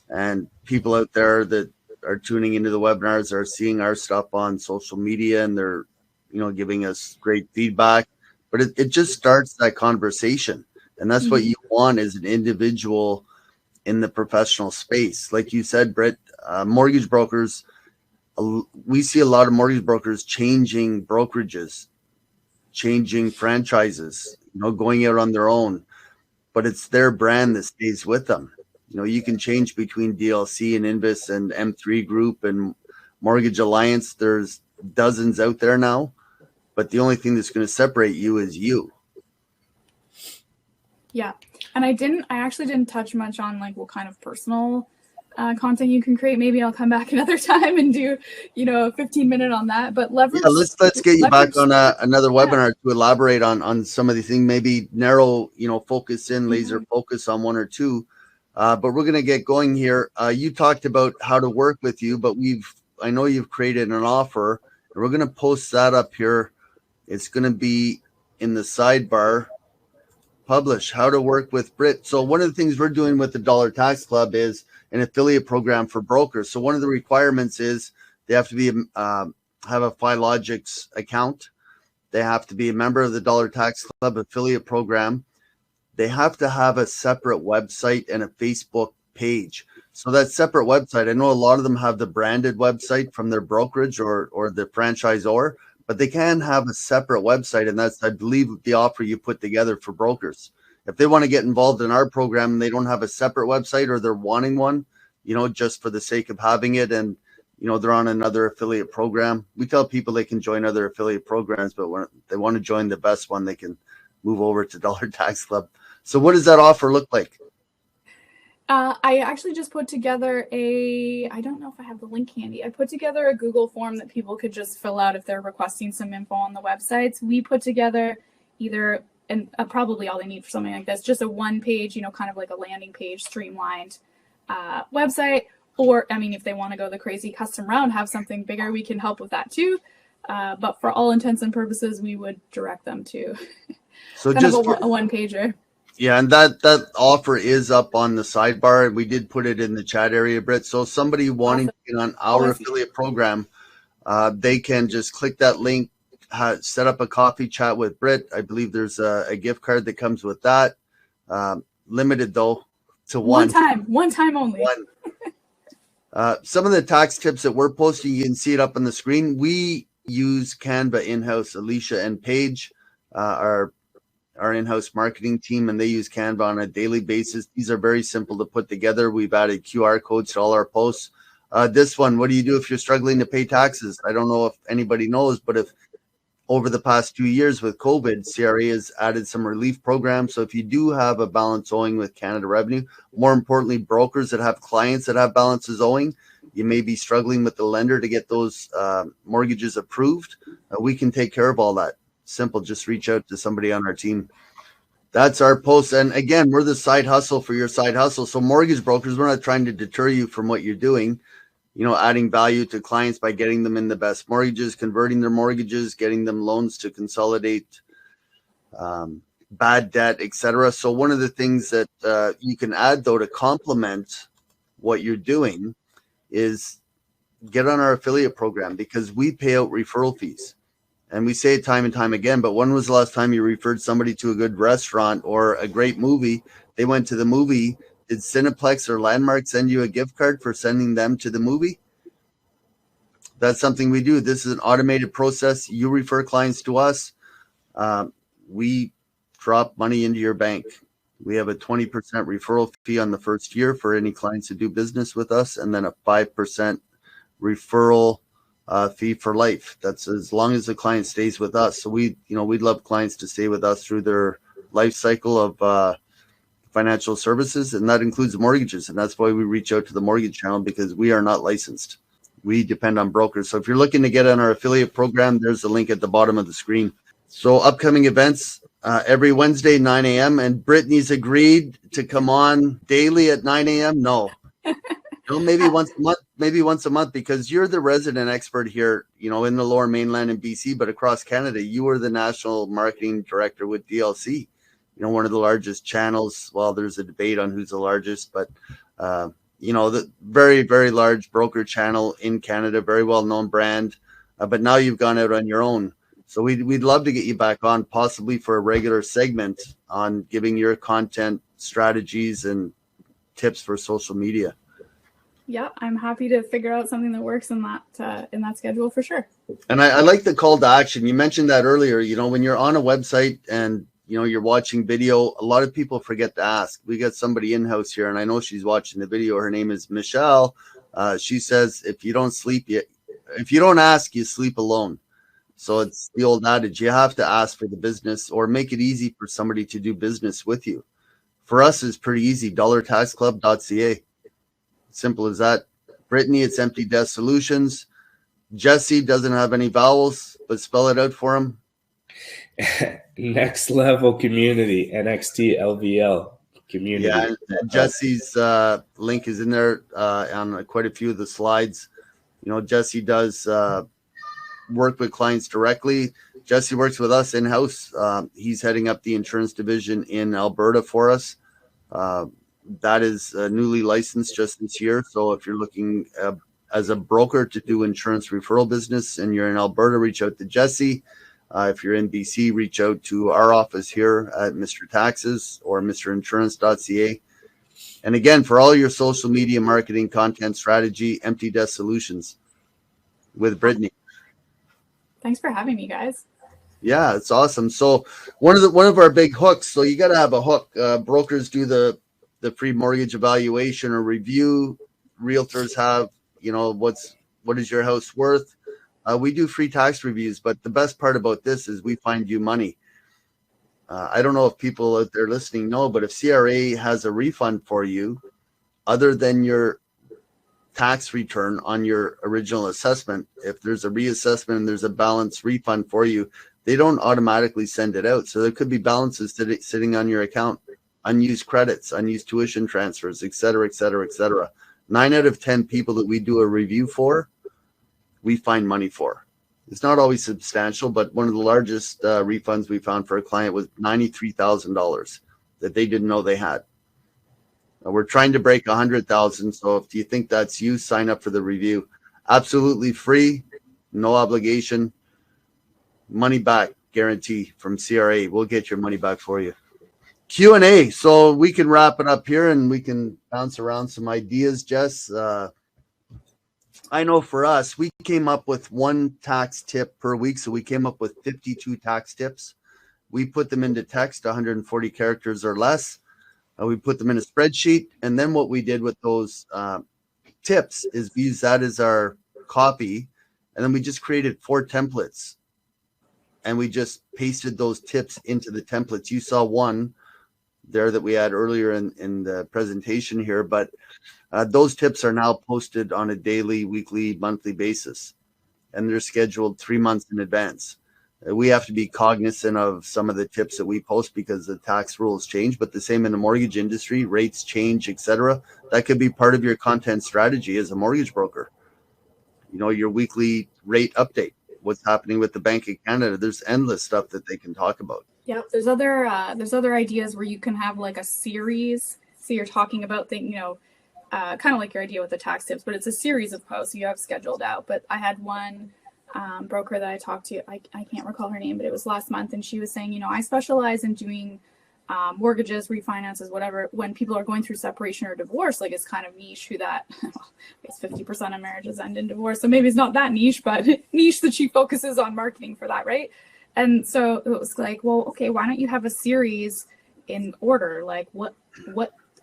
S1: and people out there that are tuning into the webinars are seeing our stuff on social media, and they're, giving us great feedback. But it just starts that conversation. And that's what you want as an individual in the professional space. Like you said, Britt, mortgage brokers, we see a lot of mortgage brokers changing brokerages, changing franchises, going out on their own, but it's their brand that stays with them. You can change between DLC and Invis and M3 Group and Mortgage Alliance. There's dozens out there now, but the only thing that's going to separate you is you.
S3: Yeah. And I actually didn't touch much on what kind of personal content you can create. Maybe I'll come back another time and do, a 15-minute on that. But leverage. Yeah,
S1: let's get you back on another webinar to elaborate on some of these things. Maybe narrow, focus in, laser focus on 1 or 2. But we're going to get going here. You talked about how to work with you, but I know you've created an offer, and we're going to post that up here. It's going to be in the sidebar. publish, how to work with Brit. So one of the things we're doing with the Dollar Tax Club is an affiliate program for brokers. So one of the requirements is they have to be have a Philogix account. They have to be a member of the Dollar Tax Club affiliate program. They have to have a separate website and a Facebook page. So that separate website, I know a lot of them have the branded website from their brokerage or the franchisor, but they can have a separate website. And that's, I believe, the offer you put together for brokers. If they want to get involved in our program and they don't have a separate website, or they're wanting one, just for the sake of having it, and they're on another affiliate program, we tell people they can join other affiliate programs, but when they want to join the best one, they can move over to Dollar Tax Club. So what does that offer look like?
S3: I actually just put together I don't know if I have the link handy. I put together a Google form that people could just fill out if they're requesting some info on the websites. We put together either, and probably all they need for something like this, just a one-page, kind of like a landing page, streamlined website. Or, if they want to go the crazy custom route, have something bigger, we can help with that too. But for all intents and purposes, we would direct them to
S1: so
S3: kind
S1: just
S3: of a one-pager.
S1: Yeah, and that offer is up on the sidebar. We did put it in the chat area, Britt. So somebody wanting to get on our affiliate program, they can just click that link, set up a coffee chat with Britt. I believe there's a gift card that comes with that. Limited, though, to one.
S3: One time only.
S1: Some of the tax tips that we're posting, you can see it up on the screen. We use Canva in-house. Alicia and Paige, our in-house marketing team, and they use Canva on a daily basis. These are very simple to put together. We've added QR codes to all our posts. This one, what do you do if you're struggling to pay taxes? I don't know if anybody knows, but if over the past 2 years with COVID, CRA has added some relief programs. So if you do have a balance owing with Canada Revenue, more importantly, brokers that have clients that have balances owing, you may be struggling with the lender to get those mortgages approved. We can take care of all that. Simple, just reach out to somebody on our team. That's our post. And again, we're the side hustle for your side hustle. So mortgage brokers, we're not trying to deter you from what you're doing, adding value to clients by getting them in the best mortgages, converting their mortgages, getting them loans to consolidate bad debt, etc. So one of the things that you can add, though, to complement what you're doing is get on our affiliate program, because we pay out referral fees. And we say it time and time again, but when was the last time you referred somebody to a good restaurant or a great movie? They went to the movie. Did Cineplex or Landmark send you a gift card for sending them to the movie? That's something we do. This is an automated process. You refer clients to us. We drop money into your bank. We have a 20% referral fee on the first year for any clients who do business with us, and then a 5% referral fee for life. That's as long as the client stays with us. So we'd love clients to stay with us through their life cycle of financial services, and that includes mortgages. And that's why we reach out to the mortgage channel, because we are not licensed. We depend on brokers. So if you're looking to get on our affiliate program, there's the link at the bottom of the screen. So upcoming events every Wednesday, 9 a.m. And Brittany's agreed to come on daily at 9 a.m. No. Maybe once a month, because you're the resident expert here, in the Lower Mainland in BC, but across Canada. You are the national marketing director with DLC, one of the largest channels. Well, there's a debate on who's the largest, but the very, very large broker channel in Canada, very well-known brand. But now you've gone out on your own. So we'd love to get you back on, possibly for a regular segment on giving your content strategies and tips for social media.
S3: Yeah, I'm happy to figure out something that works in that schedule for sure.
S1: And I like the call to action. You mentioned that earlier. When you're on a website and you're watching video, a lot of people forget to ask. We got somebody in-house here, and I know she's watching the video. Her name is Michelle. She says, if you don't ask, you sleep alone. So it's the old adage. You have to ask for the business, or make it easy for somebody to do business with you. For us, it's pretty easy. DOLLARTAXCLUB.ca. Simple as that. Brittany, it's Empty Desk Solutions. Jesse doesn't have any vowels, but spell it out for him.
S2: Next Level Community, NXT LVL Community.
S1: Yeah, Jesse's link is in there on quite a few of the slides. Jesse does work with clients directly. Jesse works with us in-house. He's heading up the insurance division in Alberta for us. That is newly licensed just this year. So if you're looking as a broker to do insurance referral business and you're in Alberta, reach out to Jesse. If you're in BC, reach out to our office here at Mr. Taxes or mrinsurance.ca. And again, for all your social media marketing, content strategy, Empty Desk Solutions with Brittany.
S3: Thanks for having me, guys.
S1: Yeah, it's awesome. So one of our big hooks. So you got to have a hook. Brokers do the free mortgage evaluation or review. Realtors have, what is your house worth? We do free tax reviews, but the best part about this is we find you money. I don't know if people out there listening know, but if CRA has a refund for you, other than your tax return on your original assessment, if there's a reassessment and there's a balance refund for you, they don't automatically send it out. So there could be balances sitting on your account, unused credits, unused tuition transfers, et cetera, et cetera, et cetera. 9 out of 10 people that we do a review for, we find money for. It's not always substantial, but one of the largest refunds we found for a client was $93,000 that they didn't know they had. We're trying to break 100,000. So if you think that's you, sign up for the review. Absolutely free, no obligation, money back guarantee from CRA. We'll get your money back for you. Q&A. So we can wrap it up here and we can bounce around some ideas, Jess. I know for us, we came up with 1 tax tip per week. So we came up with 52 tax tips. We put them into text, 140 characters or less. We put them in a spreadsheet. And then what we did with those tips is we use that as our copy. And then we just created 4 templates. And we just pasted those tips into the templates. You saw one there that we had earlier in the presentation here, but those tips are now posted on a daily, weekly, monthly basis, and they're scheduled 3 months in advance. We have to be cognizant of some of the tips that we post because the tax rules change, but the same in the mortgage industry, rates change, etc. That could be part of your content strategy as a mortgage broker. Your weekly rate update, what's happening with the Bank of Canada. There's endless stuff that they can talk about.
S3: Yep. There's other ideas where you can have like a series. So you're talking about things, kind of like your idea with the tax tips, but it's a series of posts you have scheduled out. But I had one broker that I talked to, I can't recall her name, but it was last month. And she was saying, I specialize in doing mortgages, refinances, whatever, when people are going through separation or divorce. Like, it's kind of niche who that, it's 50% of marriages end in divorce. So maybe it's not that niche, but niche that she focuses on marketing for that, right? And so it was like, well, okay, why don't you have a series in order? Like, what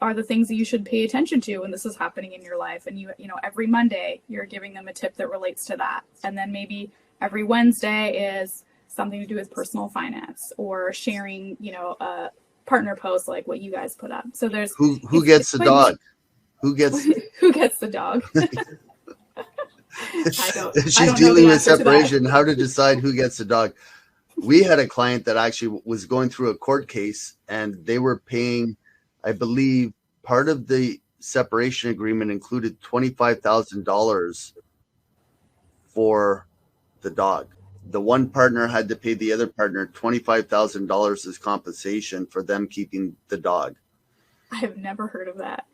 S3: are the things that you should pay attention to when this is happening in your life? And every Monday you're giving them a tip that relates to that. And then maybe every Wednesday is something to do with personal finance or sharing, a partner post like what you guys put up. So there's
S1: who gets the dog? Who gets
S3: the dog?
S1: She's dealing with separation. How to decide who gets the dog. We had a client that actually was going through a court case and they were paying, I believe, part of the separation agreement included $25,000 for the dog. The one partner had to pay the other partner $25,000 as compensation for them keeping the dog.
S3: I have never heard of that.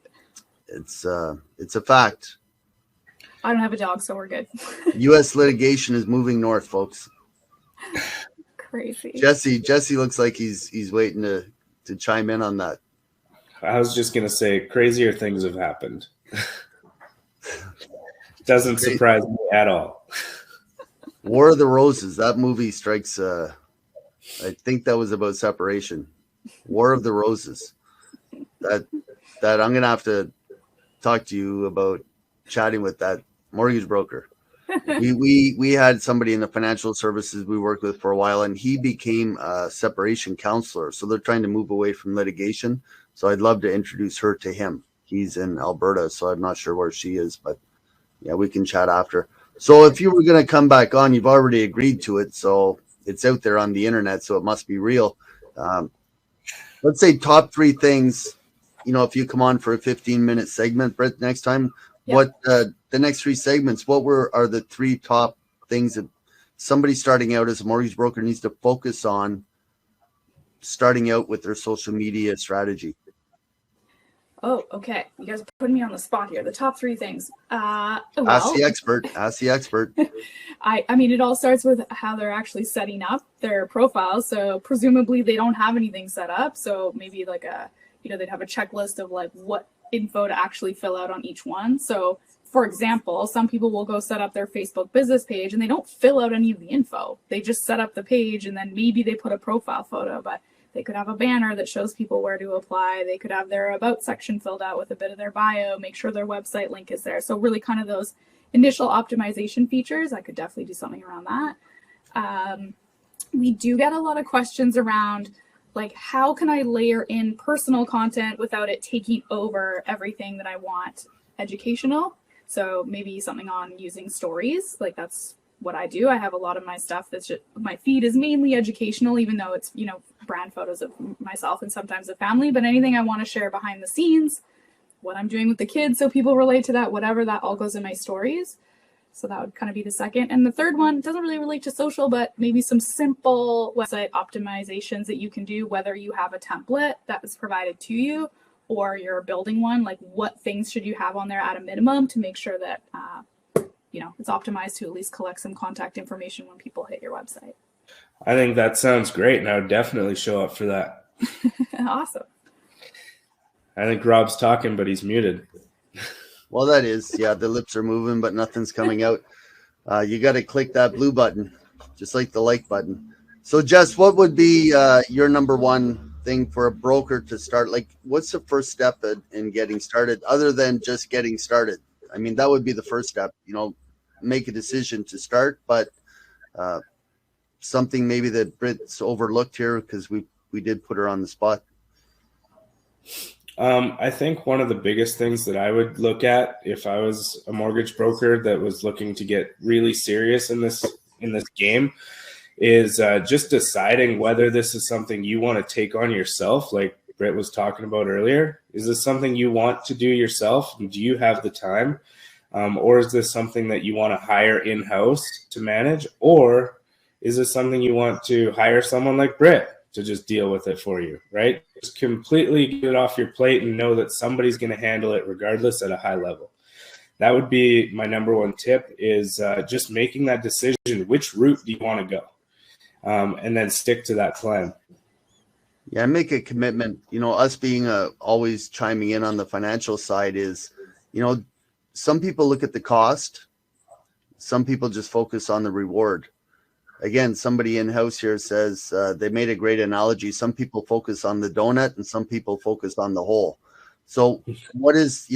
S1: It's a fact.
S3: I don't have a dog, so we're good.
S1: U.S. litigation is moving north, folks.
S3: Crazy.
S1: Jesse looks like he's waiting to chime in on that.
S2: I was just going to say crazier things have happened. Doesn't surprise me at all.
S1: War of the Roses, that movie strikes, I think that was about separation. War of the Roses. That I'm going to have to talk to you about chatting with that mortgage broker. We had somebody in the financial services we worked with for a while, and he became a separation counselor. So they're trying to move away from litigation. So I'd love to introduce her to him. He's in Alberta, so I'm not sure where she is, but yeah, we can chat after. So if you were going to come back on, you've already agreed to it. So it's out there on the internet, so it must be real. Let's say top 3 things, if you come on for a 15-minute segment, Britt, next time, yeah. What the next 3 segments, are the 3 top things that somebody starting out as a mortgage broker needs to focus on starting out with their social media strategy?
S3: Oh, okay. You guys are putting me on the spot here. The top 3 things.
S1: Ask the expert. Ask the expert.
S3: I mean, it all starts with how they're actually setting up their profiles. So presumably they don't have anything set up. So maybe like they'd have a checklist of like what info to actually fill out on each one. So for example, some people will go set up their Facebook business page and they don't fill out any of the info. They just set up the page and then maybe they put a profile photo, but they could have a banner that shows people where to apply. They could have their about section filled out with a bit of their bio, make sure their website link is there. So really kind of those initial optimization features, I could definitely do something around that. We do get a lot of questions around like, how can I layer in personal content without it taking over everything that I want educational? So maybe something on using stories, like that's what I do. I have a lot of my stuff that's just, my feed is mainly educational, even though it's, brand photos of myself and sometimes the family, but anything I want to share behind the scenes, what I'm doing with the kids, so people relate to that, whatever, that all goes in my stories. So that would kind of be the second. And the third one doesn't really relate to social, but maybe some simple website optimizations that you can do, whether you have a template that is provided to you or you're building one, like what things should you have on there at a minimum to make sure that, it's optimized to at least collect some contact information when people hit your website.
S2: I think that sounds great, and I would definitely show up for that.
S3: Awesome.
S2: I think Rob's talking, but he's muted.
S1: Well, that is, yeah, the lips are moving, but nothing's coming out. You got to click that blue button, just like the like button. So, Jess, what would be your number one thing for a broker to start? Like, what's the first step in getting started other than just getting started? I mean, that would be the first step, make a decision to start, but something maybe that Britt's overlooked here because we did put her on the spot.
S2: I think one of the biggest things that I would look at if I was a mortgage broker that was looking to get really serious in this game is just deciding whether this is something you want to take on yourself, like Britt was talking about earlier. Is this something you want to do yourself? Do you have the time? Or is this something that you want to hire in-house to manage? Or is this something you want to hire someone like Britt to just deal with it for you, right? Just completely get it off your plate and know that somebody's going to handle it regardless at a high level. That would be my number one tip is just making that decision. Which route do you want to go? And then stick to that plan.
S1: Yeah, make a commitment. Us being always chiming in on the financial side is, some people look at the cost. Some people just focus on the reward. Again, somebody in-house here says they made a great analogy. Some people focus on the donut and some people focus on the hole. So what is,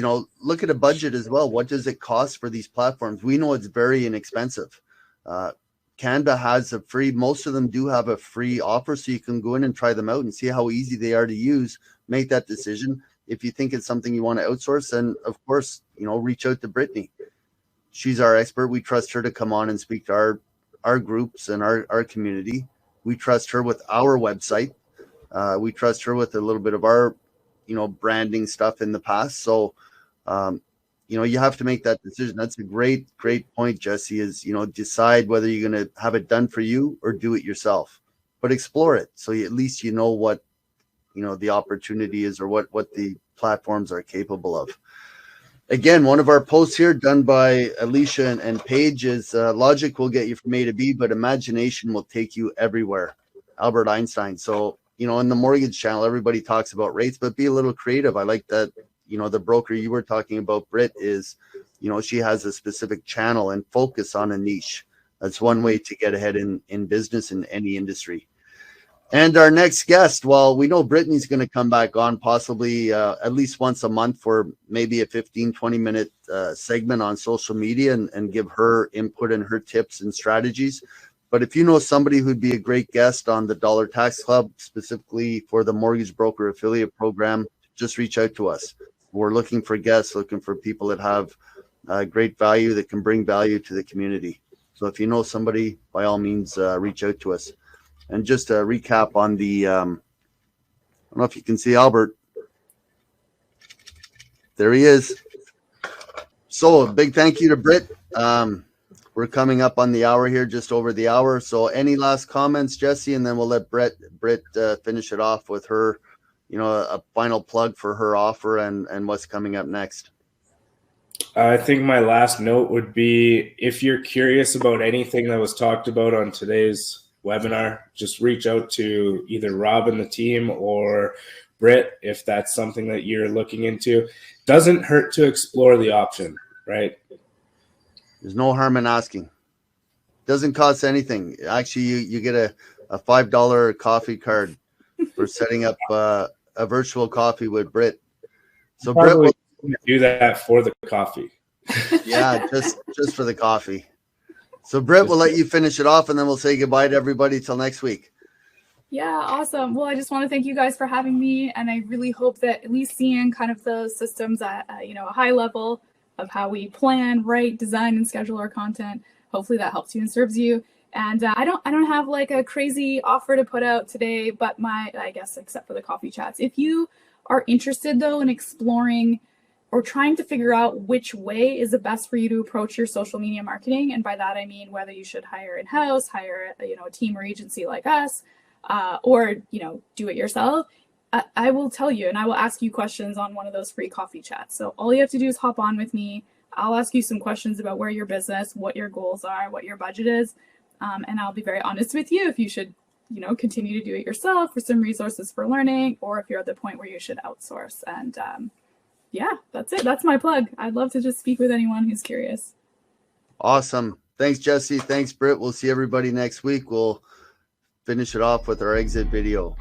S1: look at a budget as well. What does it cost for these platforms? We know it's very inexpensive. Canva has most of them do have a free offer, so you can go in and try them out and see how easy they are to use. Make that decision. If you think it's something you want to outsource, then of course, reach out to Brittany. She's our expert. We trust her to come on and speak to our groups and our community. We trust her with our website. We trust her with a little bit of our, branding stuff in the past. So, you have to make that decision. That's a great point, Jesse, is, decide whether you're going to have it done for you or do it yourself, but explore it. So at least what, the opportunity is or what the platforms are capable of. Again, one of our posts here done by Alicia and Paige is logic will get you from A to B, but imagination will take you everywhere. Albert Einstein. So, in the mortgage channel, everybody talks about rates, but be a little creative. I like that, the broker you were talking about, Britt, is, she has a specific channel and focus on a niche. That's one way to get ahead in business in any industry. And our next guest, well, we know Brittany's going to come back on possibly at least once a month for maybe a 15-20 minute segment on social media and give her input and her tips and strategies. But if you know somebody who'd be a great guest on the Dollar Tax Club, specifically for the Mortgage Broker Affiliate Program, just reach out to us. We're looking for guests, looking for people that have great value, that can bring value to the community. So if you know somebody, by all means, reach out to us. And just a recap on the, I don't know if you can see Albert. There he is. So a big thank you to Britt. We're we're coming up on the hour here, just over the hour. So any last comments, Jesse, and then we'll let Britt finish it off with her, a final plug for her offer and what's coming up next.
S2: I think my last note would be, if you're curious about anything that was talked about on today's webinar, just reach out to either Rob and the team or Britt if that's something that you're looking into. Doesn't hurt to explore the option, right?
S1: There's no harm in asking. Doesn't cost anything. Actually, you get a $5 coffee card for setting up a virtual coffee with Britt. So Britt will
S2: do that for the coffee.
S1: Yeah, just for the coffee. So Britt, we'll let you finish it off, and then we'll say goodbye to everybody till next week.
S3: Yeah, awesome. Well, I just want to thank you guys for having me, and I really hope that at least seeing kind of the systems at a high level of how we plan, write, design, and schedule our content. Hopefully that helps you and serves you. And I don't have like a crazy offer to put out today, but I guess except for the coffee chats. If you are interested though in exploring or trying to figure out which way is the best for you to approach your social media marketing, and by that I mean whether you should hire in-house, hire a team or agency like us, or do it yourself, I will tell you and I will ask you questions on one of those free coffee chats. So all you have to do is hop on with me. I'll ask you some questions about where your business, what your goals are, what your budget is, and I'll be very honest with you if you should continue to do it yourself for some resources for learning, or if you're at the point where you should outsource. And yeah, that's it. That's my plug. I'd love to just speak with anyone who's curious.
S1: Awesome. Thanks, Jesse. Thanks, Britt. We'll see everybody next week. We'll finish it off with our exit video.